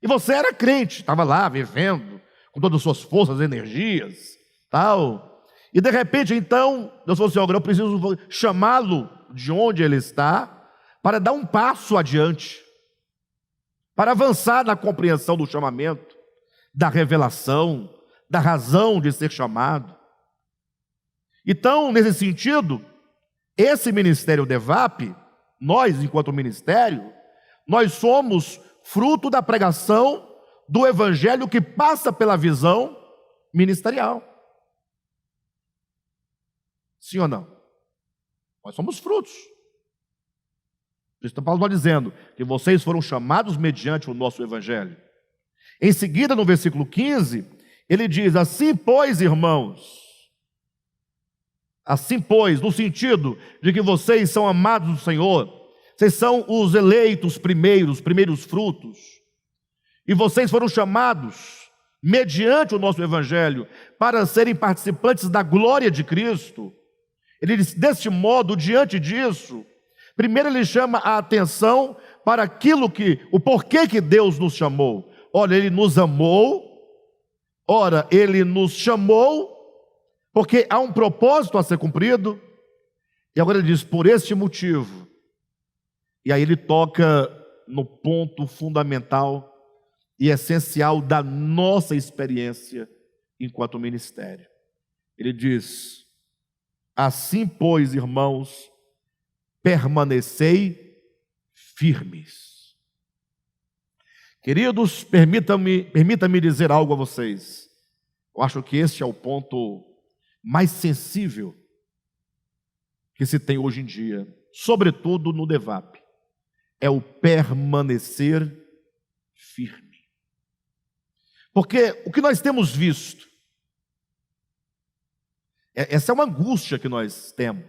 E você era crente, estava lá vivendo com todas as suas forças, energias, tal. E de repente, então, Deus falou assim: agora eu preciso chamá-lo de onde ele está para dar um passo adiante, para avançar na compreensão do chamamento, da revelação, da razão de ser chamado. Então, nesse sentido, esse ministério DEVAP, nós, enquanto ministério, nós somos fruto da pregação do evangelho que passa pela visão ministerial. Sim ou não? Nós somos frutos. Paulo está dizendo que vocês foram chamados mediante o nosso evangelho. Em seguida, no versículo 15, ele diz: assim, pois, irmãos, assim, pois, no sentido de que vocês são amados do Senhor, vocês são os eleitos primeiros frutos, e vocês foram chamados mediante o nosso evangelho para serem participantes da glória de Cristo. Ele diz, deste modo, diante disso, primeiro ele chama a atenção para aquilo o porquê que Deus nos chamou. Ora, ele nos amou, ora, ele nos chamou, porque há um propósito a ser cumprido, e agora ele diz, por este motivo. E aí ele toca no ponto fundamental e essencial da nossa experiência enquanto ministério. Ele diz, assim, pois, irmãos, permanecei firmes. Queridos, permita-me dizer algo a vocês. Eu acho que este é o ponto mais sensível que se tem hoje em dia, sobretudo no DEVAP, é o permanecer firme. Porque o que nós temos visto, essa é uma angústia que nós temos.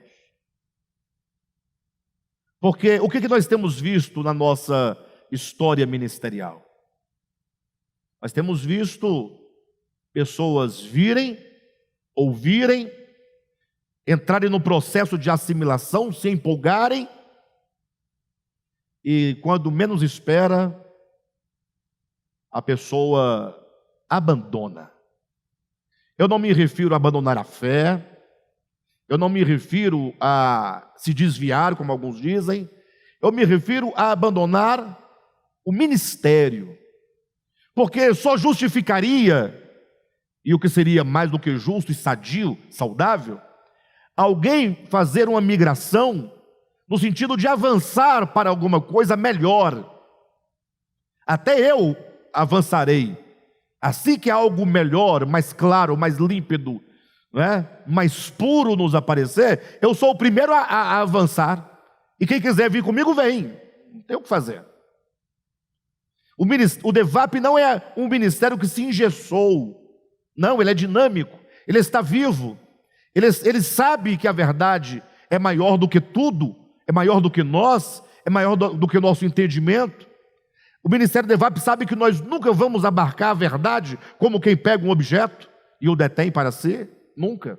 Porque o que nós temos visto na nossa história ministerial? Nós temos visto pessoas virem, ouvirem, entrarem no processo de assimilação, se empolgarem, e quando menos espera, a pessoa abandona. Eu não me refiro a abandonar a fé, eu não me refiro a se desviar, como alguns dizem, eu me refiro a abandonar o ministério, porque só justificaria, e o que seria mais do que justo e sadio, saudável, alguém fazer uma migração no sentido de avançar para alguma coisa melhor. Até eu avançarei. Assim que algo melhor, mais claro, mais límpido, mais puro nos aparecer, eu sou o primeiro a avançar. E quem quiser vir comigo, vem. Não tem o que fazer. O DEVAP não é um ministério que se engessou. Não, ele é dinâmico. Ele está vivo. Ele sabe que a verdade é maior do que tudo, é maior do que nós, é maior do que o nosso entendimento. O ministério DEVAP sabe que nós nunca vamos abarcar a verdade como quem pega um objeto e o detém para si. Nunca.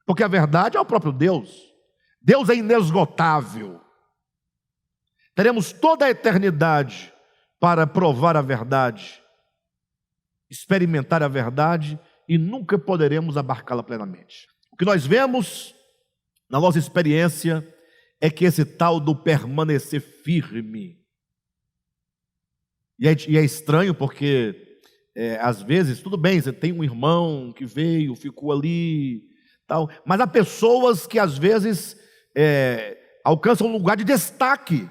Porque a verdade é o próprio Deus. Deus é inesgotável. Teremos toda a eternidade para provar a verdade, experimentar a verdade, e nunca poderemos abarcá-la plenamente. O que nós vemos na nossa experiência é que esse tal do permanecer firme, e é estranho porque às vezes, tudo bem, você tem um irmão que veio, ficou ali, tal, mas há pessoas que às vezes alcançam um lugar de destaque,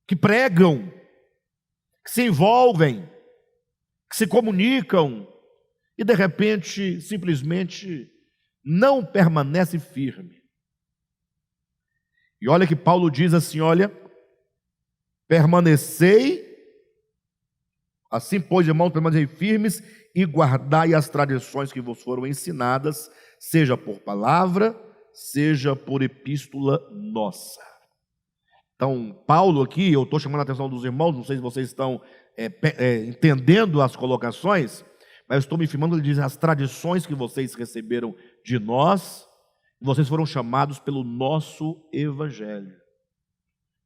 que pregam, que se envolvem, que se comunicam, e de repente, simplesmente, não permanece firme. E olha que Paulo diz assim, olha, permanecei, Assim, pois, irmãos, permanecei firmes e guardai as tradições que vos foram ensinadas, seja por palavra, seja por epístola nossa. Então, Paulo aqui, eu estou chamando a atenção dos irmãos, não sei se vocês estão entendendo as colocações, mas eu estou me firmando, ele diz, as tradições que vocês receberam de nós, vocês foram chamados pelo nosso evangelho.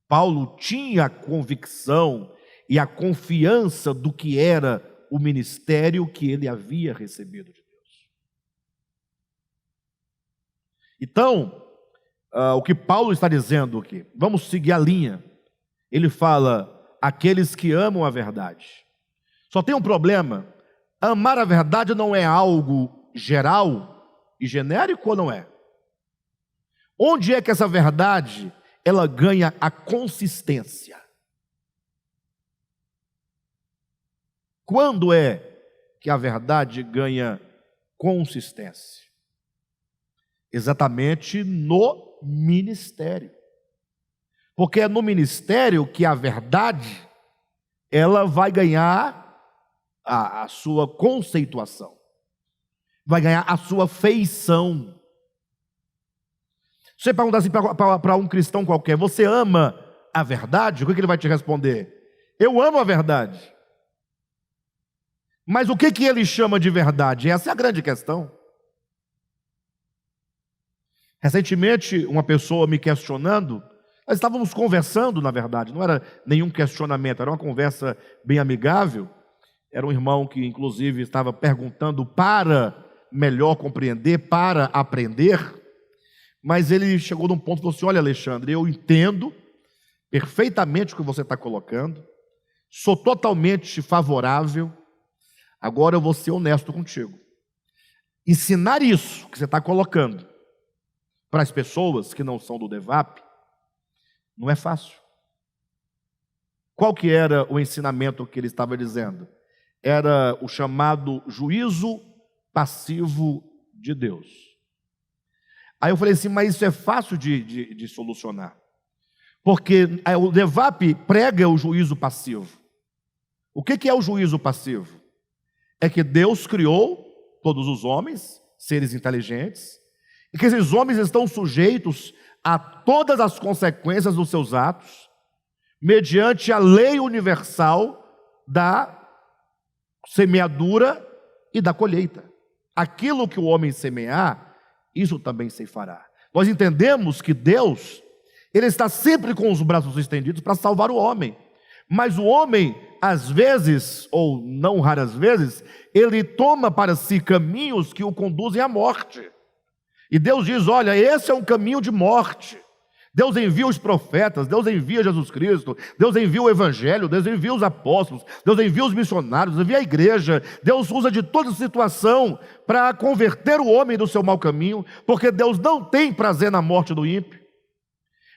Paulo tinha a convicção e a confiança do que era o ministério que ele havia recebido de Deus. Então, o que Paulo está dizendo aqui, vamos seguir a linha. Ele fala, aqueles que amam a verdade. Só tem um problema, amar a verdade não é algo geral e genérico ou não é? Onde é que essa verdade, ela ganha a consistência? Quando é que a verdade ganha consistência? Exatamente no ministério. Porque é no ministério que a verdade, ela vai ganhar a sua conceituação, vai ganhar a sua feição. Se você perguntar assim para um cristão qualquer, você ama a verdade? O que ele vai te responder? Eu amo a verdade. Mas o que ele chama de verdade? Essa é a grande questão. Recentemente, uma pessoa me questionando, nós estávamos conversando, na verdade, não era nenhum questionamento, era uma conversa bem amigável. Era um irmão que, inclusive, estava perguntando para melhor compreender, para aprender. Mas ele chegou num ponto e falou assim, olha, Alexandre, eu entendo perfeitamente o que você está colocando, sou totalmente favorável, agora eu vou ser honesto contigo. Ensinar isso que você está colocando para as pessoas que não são do DEVAP, não é fácil. Qual que era o ensinamento que ele estava dizendo? Era o chamado juízo passivo de Deus. Aí eu falei assim, mas isso é fácil de solucionar. Porque o DEVAP prega o juízo passivo. O que é o juízo passivo? É que Deus criou todos os homens, seres inteligentes, e que esses homens estão sujeitos a todas as consequências dos seus atos, mediante a lei universal da semeadura e da colheita. Aquilo que o homem semear, isso também se fará. Nós entendemos que Deus, Ele está sempre com os braços estendidos para salvar o homem. Mas o homem, às vezes, ou não raras vezes, ele toma para si caminhos que o conduzem à morte. E Deus diz, olha, esse é um caminho de morte. Deus envia os profetas, Deus envia Jesus Cristo, Deus envia o Evangelho, Deus envia os apóstolos, Deus envia os missionários, envia a igreja. Deus usa de toda situação para converter o homem do seu mau caminho, porque Deus não tem prazer na morte do ímpio.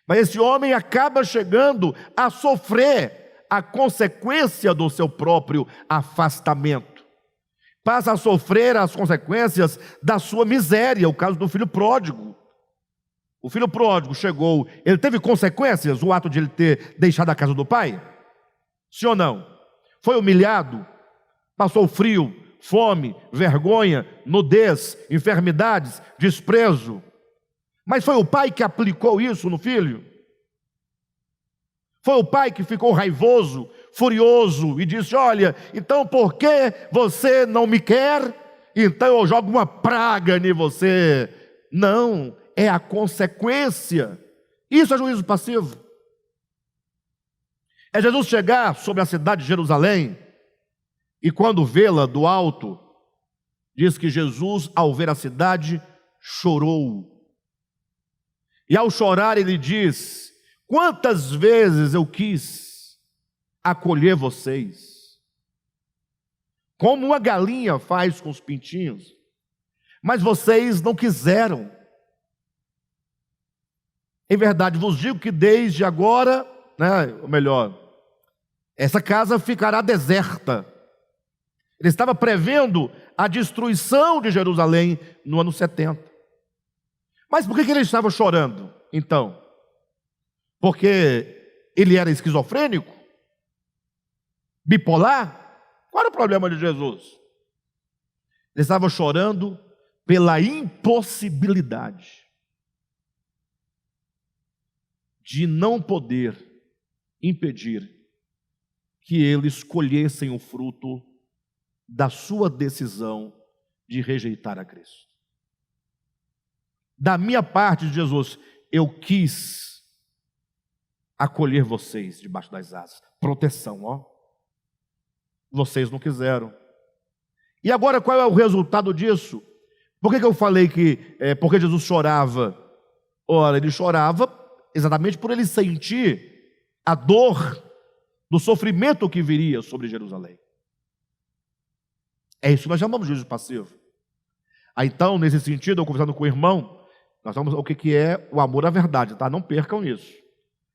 Mas esse homem acaba chegando a sofrer a consequência do seu próprio afastamento. Passa a sofrer as consequências da sua miséria, o caso do filho pródigo. O filho pródigo chegou, ele teve consequências, o ato de ele ter deixado a casa do pai? Sim ou não? Foi humilhado, passou frio, fome, vergonha, nudez, enfermidades, desprezo. Mas foi o pai que aplicou isso no filho? Foi o pai que ficou raivoso, furioso e disse, olha, então por que você não me quer? Então eu jogo uma praga em você. Não, é a consequência. Isso é juízo passivo. É Jesus chegar sobre a cidade de Jerusalém e quando vê-la do alto, diz que Jesus, ao ver a cidade, chorou. E ao chorar ele diz, quantas vezes eu quis acolher vocês, como uma galinha faz com os pintinhos, mas vocês não quiseram. Em verdade vos digo que desde agora, ou melhor, essa casa ficará deserta. Ele estava prevendo a destruição de Jerusalém no ano 70. Mas por que ele estava chorando, então? Porque ele era esquizofrênico? Bipolar? Qual era o problema de Jesus? Ele estava chorando pela impossibilidade de não poder impedir que eles escolhessem o fruto da sua decisão de rejeitar a Cristo. Da minha parte, Jesus, eu quis acolher vocês debaixo das asas. Proteção, ó. Vocês não quiseram. E agora qual é o resultado disso? Por que eu falei que porque Jesus chorava? Ora, ele chorava exatamente por ele sentir a dor do sofrimento que viria sobre Jerusalém. É isso que nós chamamos de juízo passivo. Então, nesse sentido, eu conversando com o irmão, nós vamos o que é o amor à verdade, tá? Não percam isso.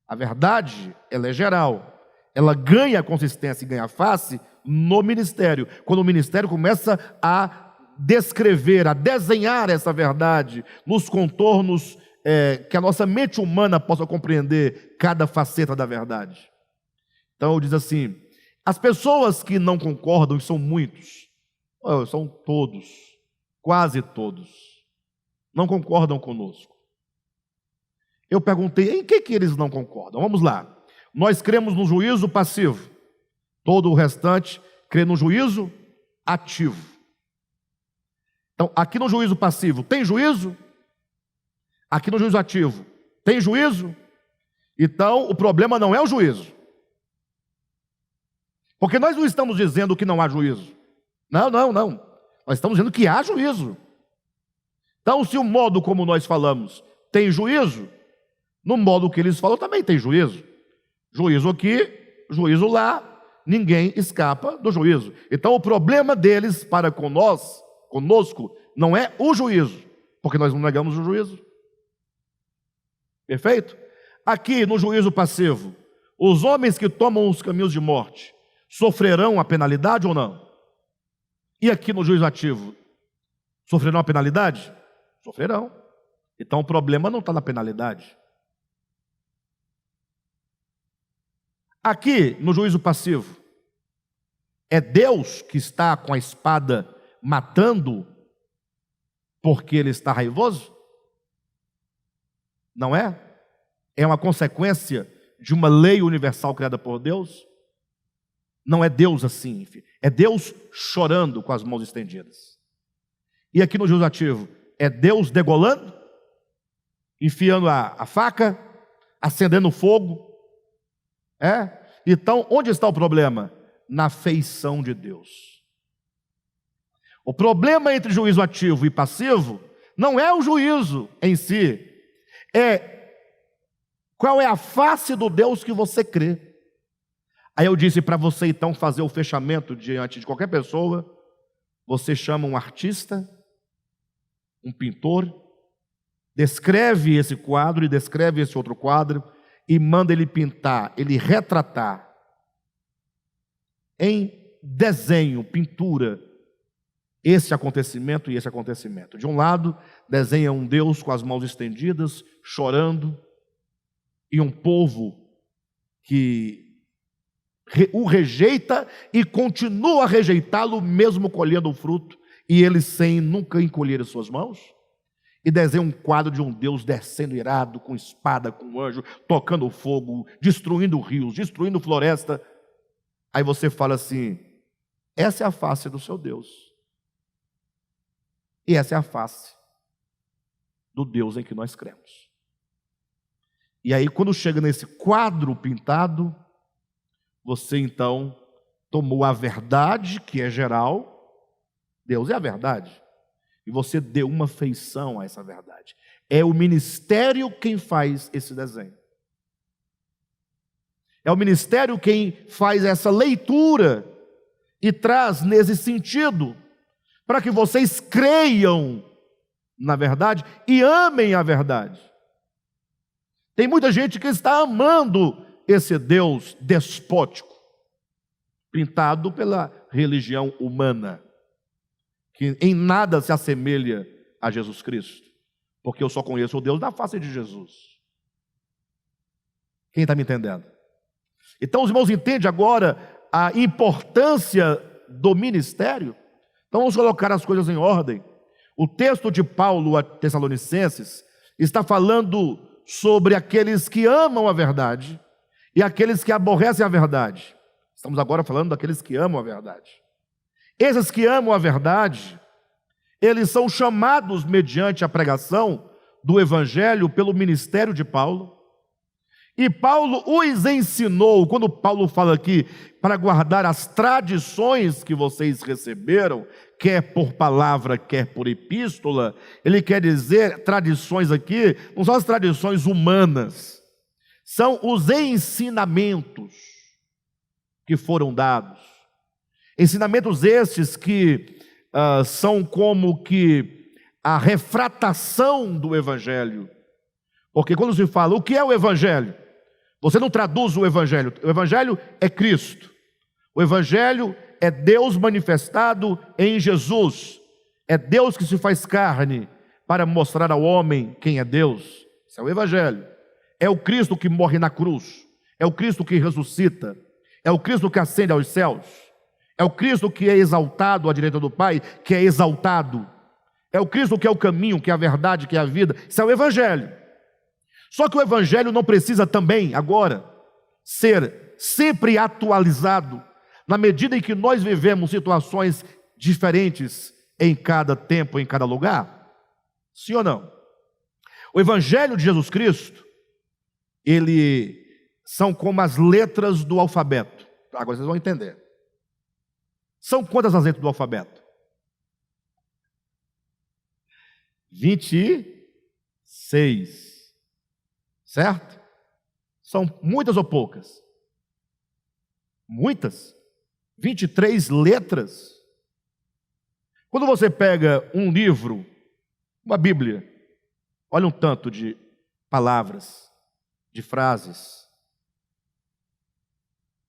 A verdade, ela é geral. Ela ganha consistência e ganha face no ministério. Quando o ministério começa a descrever, a desenhar essa verdade nos contornos que a nossa mente humana possa compreender cada faceta da verdade. Então, diz assim, as pessoas que não concordam, e são muitos, são todos, quase todos, não concordam conosco. Eu perguntei, em que eles não concordam? Vamos lá. Nós cremos no juízo passivo. Todo o restante crê no juízo ativo. Então, aqui no juízo passivo, tem juízo? Aqui no juízo ativo, tem juízo? Então, o problema não é o juízo. Porque nós não estamos dizendo que não há juízo. Não. Nós estamos dizendo que há juízo. Então, se o modo como nós falamos tem juízo, no modo que eles falam também tem juízo. Juízo aqui, juízo lá, ninguém escapa do juízo. Então, o problema deles para conosco, não é o juízo, porque nós não negamos o juízo. Perfeito? Aqui, no juízo passivo, os homens que tomam os caminhos de morte sofrerão a penalidade ou não? E aqui no juízo ativo, sofrerão a penalidade? Sofrerão. Então o problema não está na penalidade. Aqui no juízo passivo, é Deus que está com a espada matando porque ele está raivoso? Não é? É uma consequência de uma lei universal criada por Deus? Não é Deus assim, filho. É Deus chorando com as mãos estendidas. E aqui no juízo ativo, é Deus degolando, enfiando a faca, acendendo fogo. Então, onde está o problema? Na feição de Deus. O problema entre juízo ativo e passivo não é o juízo em si, qual é a face do Deus que você crê. Aí eu disse para você então fazer o fechamento diante de qualquer pessoa, você chama um artista, um pintor, descreve esse quadro e descreve esse outro quadro e manda ele pintar, ele retratar em desenho, pintura, esse acontecimento e esse acontecimento. De um lado, desenha um Deus com as mãos estendidas, chorando, e um povo que o rejeita e continua a rejeitá-lo, mesmo colhendo o fruto, e ele sem nunca encolher as suas mãos. E desenha um quadro de um Deus descendo irado, com espada, com anjo, tocando fogo, destruindo rios, destruindo floresta. Aí você fala assim, essa é a face do seu Deus. E essa é a face do Deus em que nós cremos. E aí quando chega nesse quadro pintado, você então tomou a verdade, que é geral, Deus é a verdade, e você deu uma feição a essa verdade. É o ministério quem faz esse desenho. É o ministério quem faz essa leitura e traz nesse sentido, para que vocês creiam na verdade e amem a verdade. Tem muita gente que está amando esse Deus despótico, pintado pela religião humana, que em nada se assemelha a Jesus Cristo, porque eu só conheço o Deus da face de Jesus. Quem está me entendendo? Então os irmãos entendem agora a importância do ministério? Então vamos colocar as coisas em ordem. O texto de Paulo a Tessalonicenses está falando sobre aqueles que amam a verdade e aqueles que aborrecem a verdade. Estamos agora falando daqueles que amam a verdade. Esses que amam a verdade, eles são chamados mediante a pregação do Evangelho pelo ministério de Paulo. E Paulo os ensinou, quando Paulo fala aqui, para guardar as tradições que vocês receberam, quer por palavra, quer por epístola, ele quer dizer, tradições aqui, não são as tradições humanas, são os ensinamentos que foram dados. Ensinamentos estes que são como que a refratação do Evangelho. Porque quando se fala, o que é o Evangelho? Você não traduz o Evangelho. O Evangelho é Cristo. O Evangelho é Deus manifestado em Jesus. É Deus que se faz carne para mostrar ao homem quem é Deus. Isso é o Evangelho. É o Cristo que morre na cruz. É o Cristo que ressuscita. É o Cristo que ascende aos céus. É o Cristo que é exaltado à direita do Pai, que é exaltado. É o Cristo que é o caminho, que é a verdade, que é a vida. Isso é o Evangelho. Só que o Evangelho não precisa também, agora, ser sempre atualizado, na medida em que nós vivemos situações diferentes em cada tempo, em cada lugar? Sim ou não? O Evangelho de Jesus Cristo, ele são como as letras do alfabeto. Agora vocês vão entender. São quantas as letras do alfabeto? 26. Certo? São muitas ou poucas? Muitas. 23 letras. Quando você pega um livro, uma Bíblia, olha um tanto de palavras, de frases.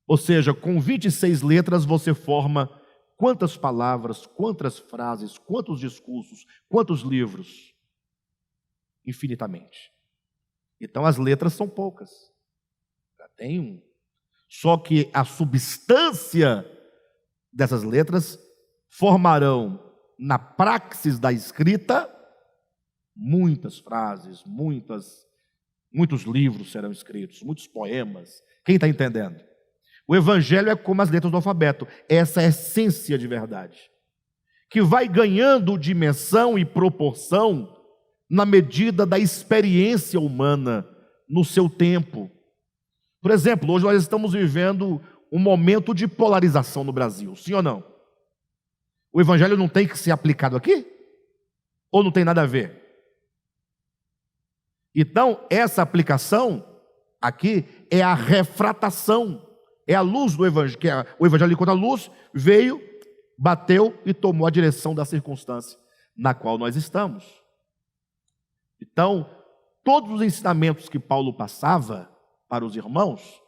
Ou seja, com 26 letras você forma quantas palavras, quantas frases, quantos discursos, quantos livros? Infinitamente. Então as letras são poucas. Já tem um. Só que a substância dessas letras formarão na praxis da escrita muitas frases, muitos livros serão escritos, muitos poemas. Quem está entendendo? O Evangelho é como as letras do alfabeto. Essa é a essência de verdade, que vai ganhando dimensão e proporção na medida da experiência humana no seu tempo. Por exemplo, hoje nós estamos vivendo um momento de polarização no Brasil, sim ou não? O Evangelho não tem que ser aplicado aqui? Ou não tem nada a ver? Então, essa aplicação aqui é a refratação, é a luz do Evangelho, que é o Evangelho enquanto a luz veio, bateu e tomou a direção da circunstância na qual nós estamos. Então, todos os ensinamentos que Paulo passava para os irmãos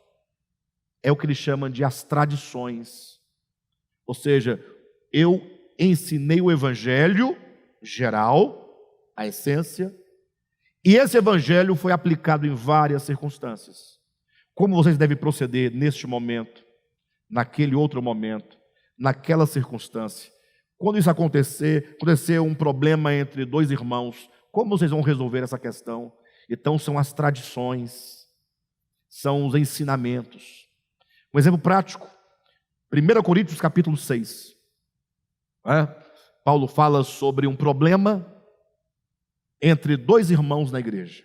é o que ele chama de as tradições. Ou seja, eu ensinei o Evangelho geral, a essência, e esse Evangelho foi aplicado em várias circunstâncias. Como vocês devem proceder neste momento, naquele outro momento, naquela circunstância. Quando isso acontecer um problema entre dois irmãos, como vocês vão resolver essa questão? Então são as tradições, são os ensinamentos. Um exemplo prático, 1 Coríntios capítulo 6. Paulo fala sobre um problema entre dois irmãos na igreja.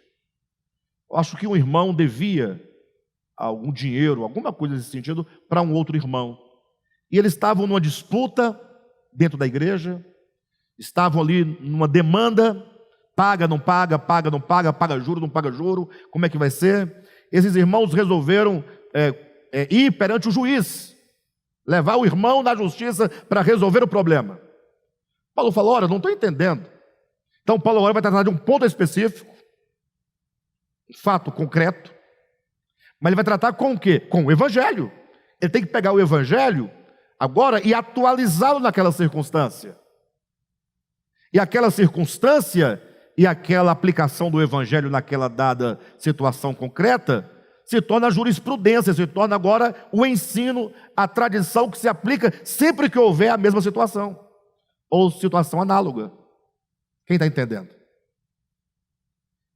Eu acho que um irmão devia algum dinheiro, alguma coisa nesse sentido, para um outro irmão. E eles estavam numa disputa dentro da igreja, estavam ali numa demanda, paga, não paga, paga, não paga, paga juro, não paga juro, como é que vai ser? Esses irmãos resolveram ir perante o juiz, levar o irmão na justiça para resolver o problema. Paulo falou, olha, não estou entendendo. Então Paulo agora vai tratar de um ponto específico, um fato concreto, mas ele vai tratar com o quê? Com o Evangelho. Ele tem que pegar o Evangelho agora e atualizá-lo naquela circunstância. E aquela circunstância e aquela aplicação do Evangelho naquela dada situação concreta se torna a jurisprudência, se torna agora o ensino, a tradição que se aplica sempre que houver a mesma situação, ou situação análoga. Quem está entendendo?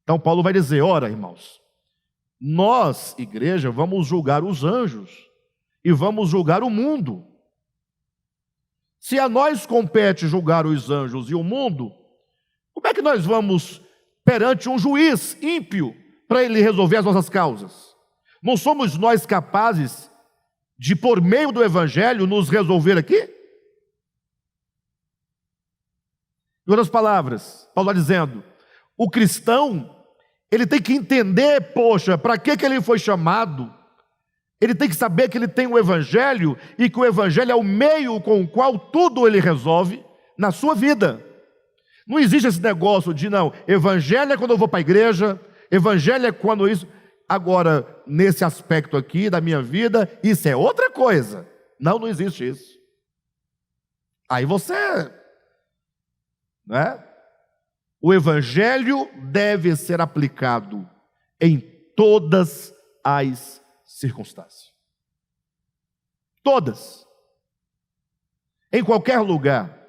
Então Paulo vai dizer, ora, irmãos, nós, igreja, vamos julgar os anjos e vamos julgar o mundo. Se a nós compete julgar os anjos e o mundo, como é que nós vamos perante um juiz ímpio para ele resolver as nossas causas? Não somos nós capazes de, por meio do evangelho, nos resolver aqui? Em outras palavras, Paulo está dizendo, o cristão, ele tem que entender, poxa, para que ele foi chamado? Ele tem que saber que ele tem o evangelho e que o evangelho é o meio com o qual tudo ele resolve na sua vida. Não existe esse negócio de, não, evangelho é quando eu vou para a igreja, evangelho é quando isso... Agora, nesse aspecto aqui da minha vida, isso é outra coisa. Não existe isso. Aí você... né? O evangelho deve ser aplicado em todas as circunstâncias. Todas. Em qualquer lugar,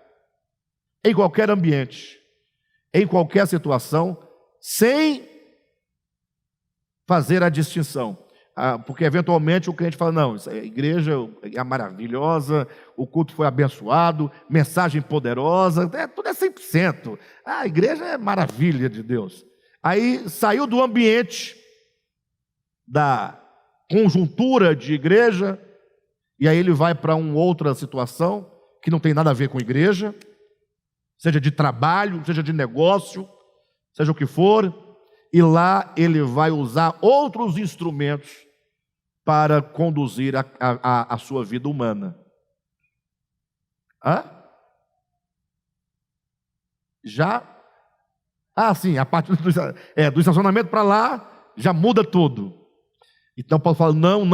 em qualquer ambiente, em qualquer situação, sem fazer a distinção. Porque eventualmente o crente fala, não, a igreja é maravilhosa, o culto foi abençoado, mensagem poderosa, tudo é 100%. A igreja é maravilha de Deus. Aí saiu do ambiente da conjuntura de igreja, e aí ele vai para uma outra situação que não tem nada a ver com igreja, seja de trabalho, seja de negócio, seja o que for, e lá ele vai usar outros instrumentos para conduzir a sua vida humana. Hã? Já? Sim, a partir do estacionamento para lá, já muda tudo. Então Paulo fala, não,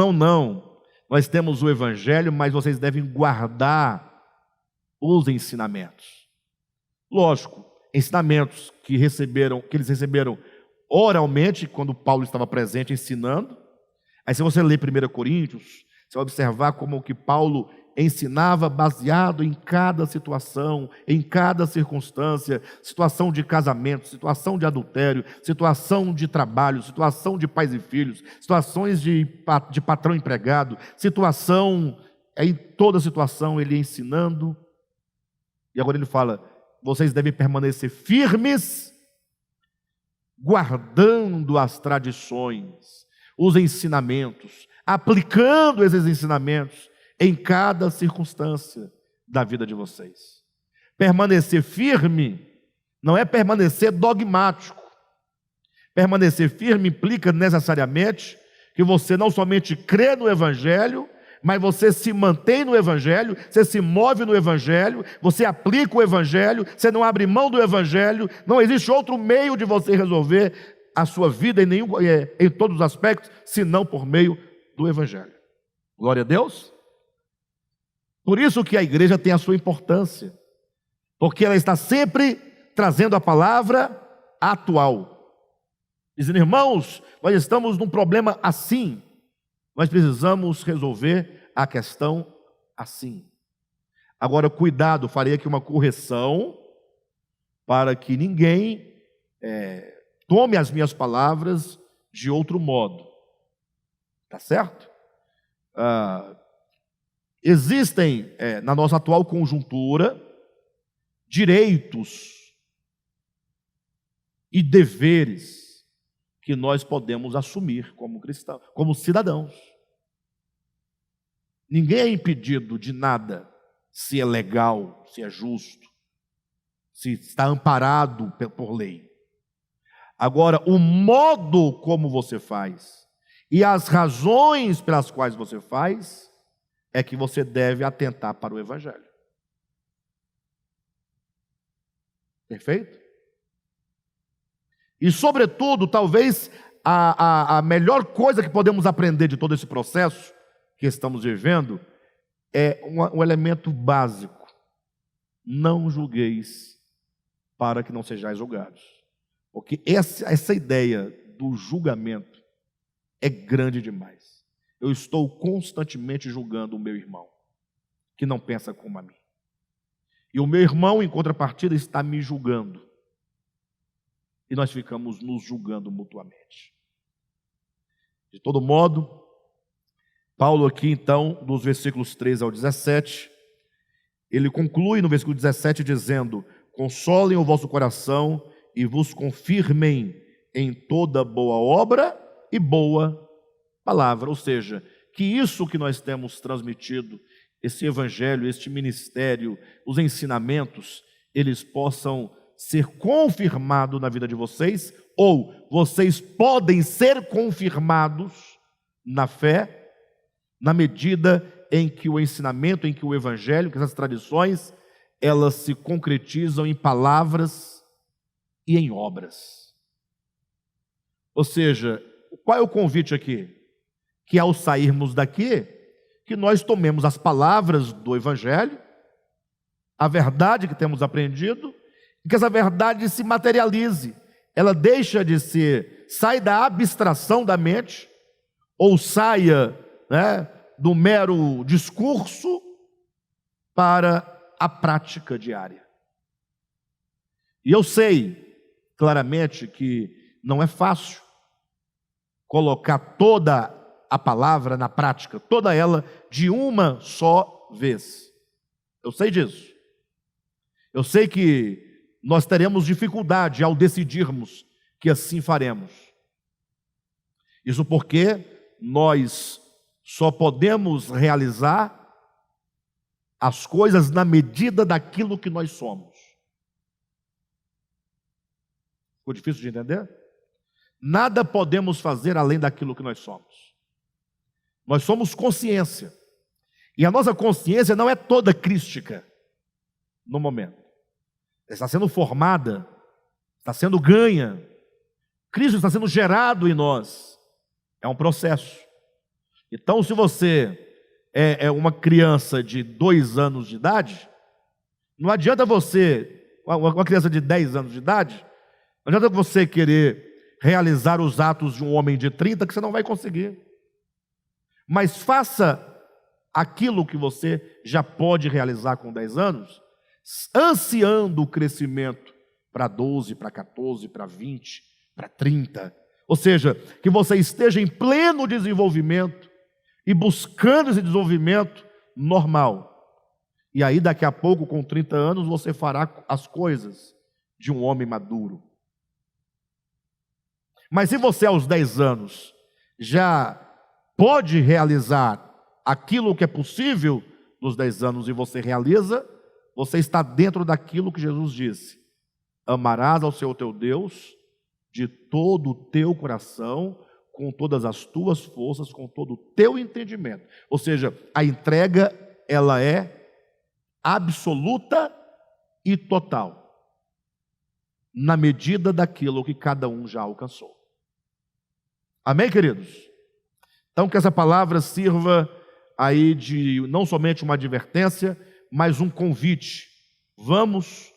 nós temos o evangelho, mas vocês devem guardar os ensinamentos. Lógico, ensinamentos que eles receberam oralmente, quando Paulo estava presente ensinando. Aí se você ler 1 Coríntios, você vai observar como que Paulo ensinava baseado em cada situação, em cada circunstância, situação de casamento, situação de adultério, situação de trabalho, situação de pais e filhos, situações de patrão empregado, situação, em toda situação ele ensinando. E agora ele fala, vocês devem permanecer firmes, guardando as tradições, os ensinamentos, aplicando esses ensinamentos em cada circunstância da vida de vocês. Permanecer firme não é permanecer dogmático. Permanecer firme implica necessariamente que você não somente crê no evangelho, mas você se mantém no evangelho, você se move no evangelho, você aplica o evangelho, você não abre mão do evangelho, não existe outro meio de você resolver a sua vida em todos os aspectos, senão por meio do evangelho. Glória a Deus. Por isso que a igreja tem a sua importância, porque ela está sempre trazendo a palavra atual, dizendo, irmãos, nós estamos num problema assim, nós precisamos resolver a questão assim. Agora, cuidado, farei aqui uma correção, para que ninguém tome as minhas palavras de outro modo. Tá certo? Existem, na nossa atual conjuntura, direitos e deveres que nós podemos assumir como cristãos, como cidadãos. Ninguém é impedido de nada, se é legal, se é justo, se está amparado por lei. Agora, o modo como você faz e as razões pelas quais você faz é que você deve atentar para o evangelho. Perfeito? E, sobretudo, talvez a melhor coisa que podemos aprender de todo esse processo que estamos vivendo é um elemento básico. Não julgueis para que não sejais julgados. Porque essa ideia do julgamento é grande demais. Eu estou constantemente julgando o meu irmão, que não pensa como a mim. E o meu irmão, em contrapartida, está me julgando. E nós ficamos nos julgando mutuamente. De todo modo, Paulo aqui então, dos versículos 13 ao 17, ele conclui no versículo 17 dizendo: consolem o vosso coração e vos confirmem em toda boa obra e boa palavra. Ou seja, que isso que nós temos transmitido, esse evangelho, este ministério, os ensinamentos, eles possam ser confirmados na vida de vocês, ou vocês podem ser confirmados na fé, na medida em que o ensinamento, em que o evangelho, que essas tradições, elas se concretizam em palavras e em obras. Ou seja, qual é o convite aqui? Que ao sairmos daqui, que nós tomemos as palavras do evangelho, a verdade que temos aprendido, e que essa verdade se materialize. Ela deixa de ser, sai da abstração da mente, ou saia, do mero discurso para a prática diária. E eu sei claramente que não é fácil colocar toda a palavra na prática, toda ela de uma só vez. Eu sei disso. Eu sei que nós teremos dificuldade ao decidirmos que assim faremos. Isso porque nós só podemos realizar as coisas na medida daquilo que nós somos. Ficou difícil de entender? Nada podemos fazer além daquilo que nós somos. Nós somos consciência. E a nossa consciência não é toda crística no momento. Está sendo formada, está sendo ganha. Cristo está sendo gerado em nós. É um processo. Então, se você é uma criança de 2 anos de idade, não adianta você, uma criança de 10 anos de idade, não adianta você querer realizar os atos de um homem de 30, que você não vai conseguir. Mas faça aquilo que você já pode realizar com 10 anos, ansiando o crescimento para 12, para 14, para 20, para 30. Ou seja, que você esteja em pleno desenvolvimento e buscando esse desenvolvimento normal. E aí daqui a pouco, com 30 anos, você fará as coisas de um homem maduro. Mas se você aos 10 anos já pode realizar aquilo que é possível nos 10 anos e você realiza, você está dentro daquilo que Jesus disse: amarás ao Senhor teu Deus de todo o teu coração, com todas as tuas forças, com todo o teu entendimento. Ou seja, a entrega, ela é absoluta e total, na medida daquilo que cada um já alcançou. Amém, queridos? Então, que essa palavra sirva aí de não somente uma advertência, mas um convite. Vamos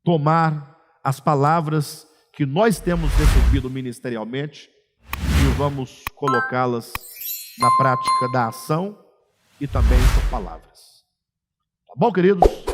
tomar as palavras que nós temos recebido ministerialmente e vamos colocá-las na prática da ação e também por palavras. Tá bom, queridos?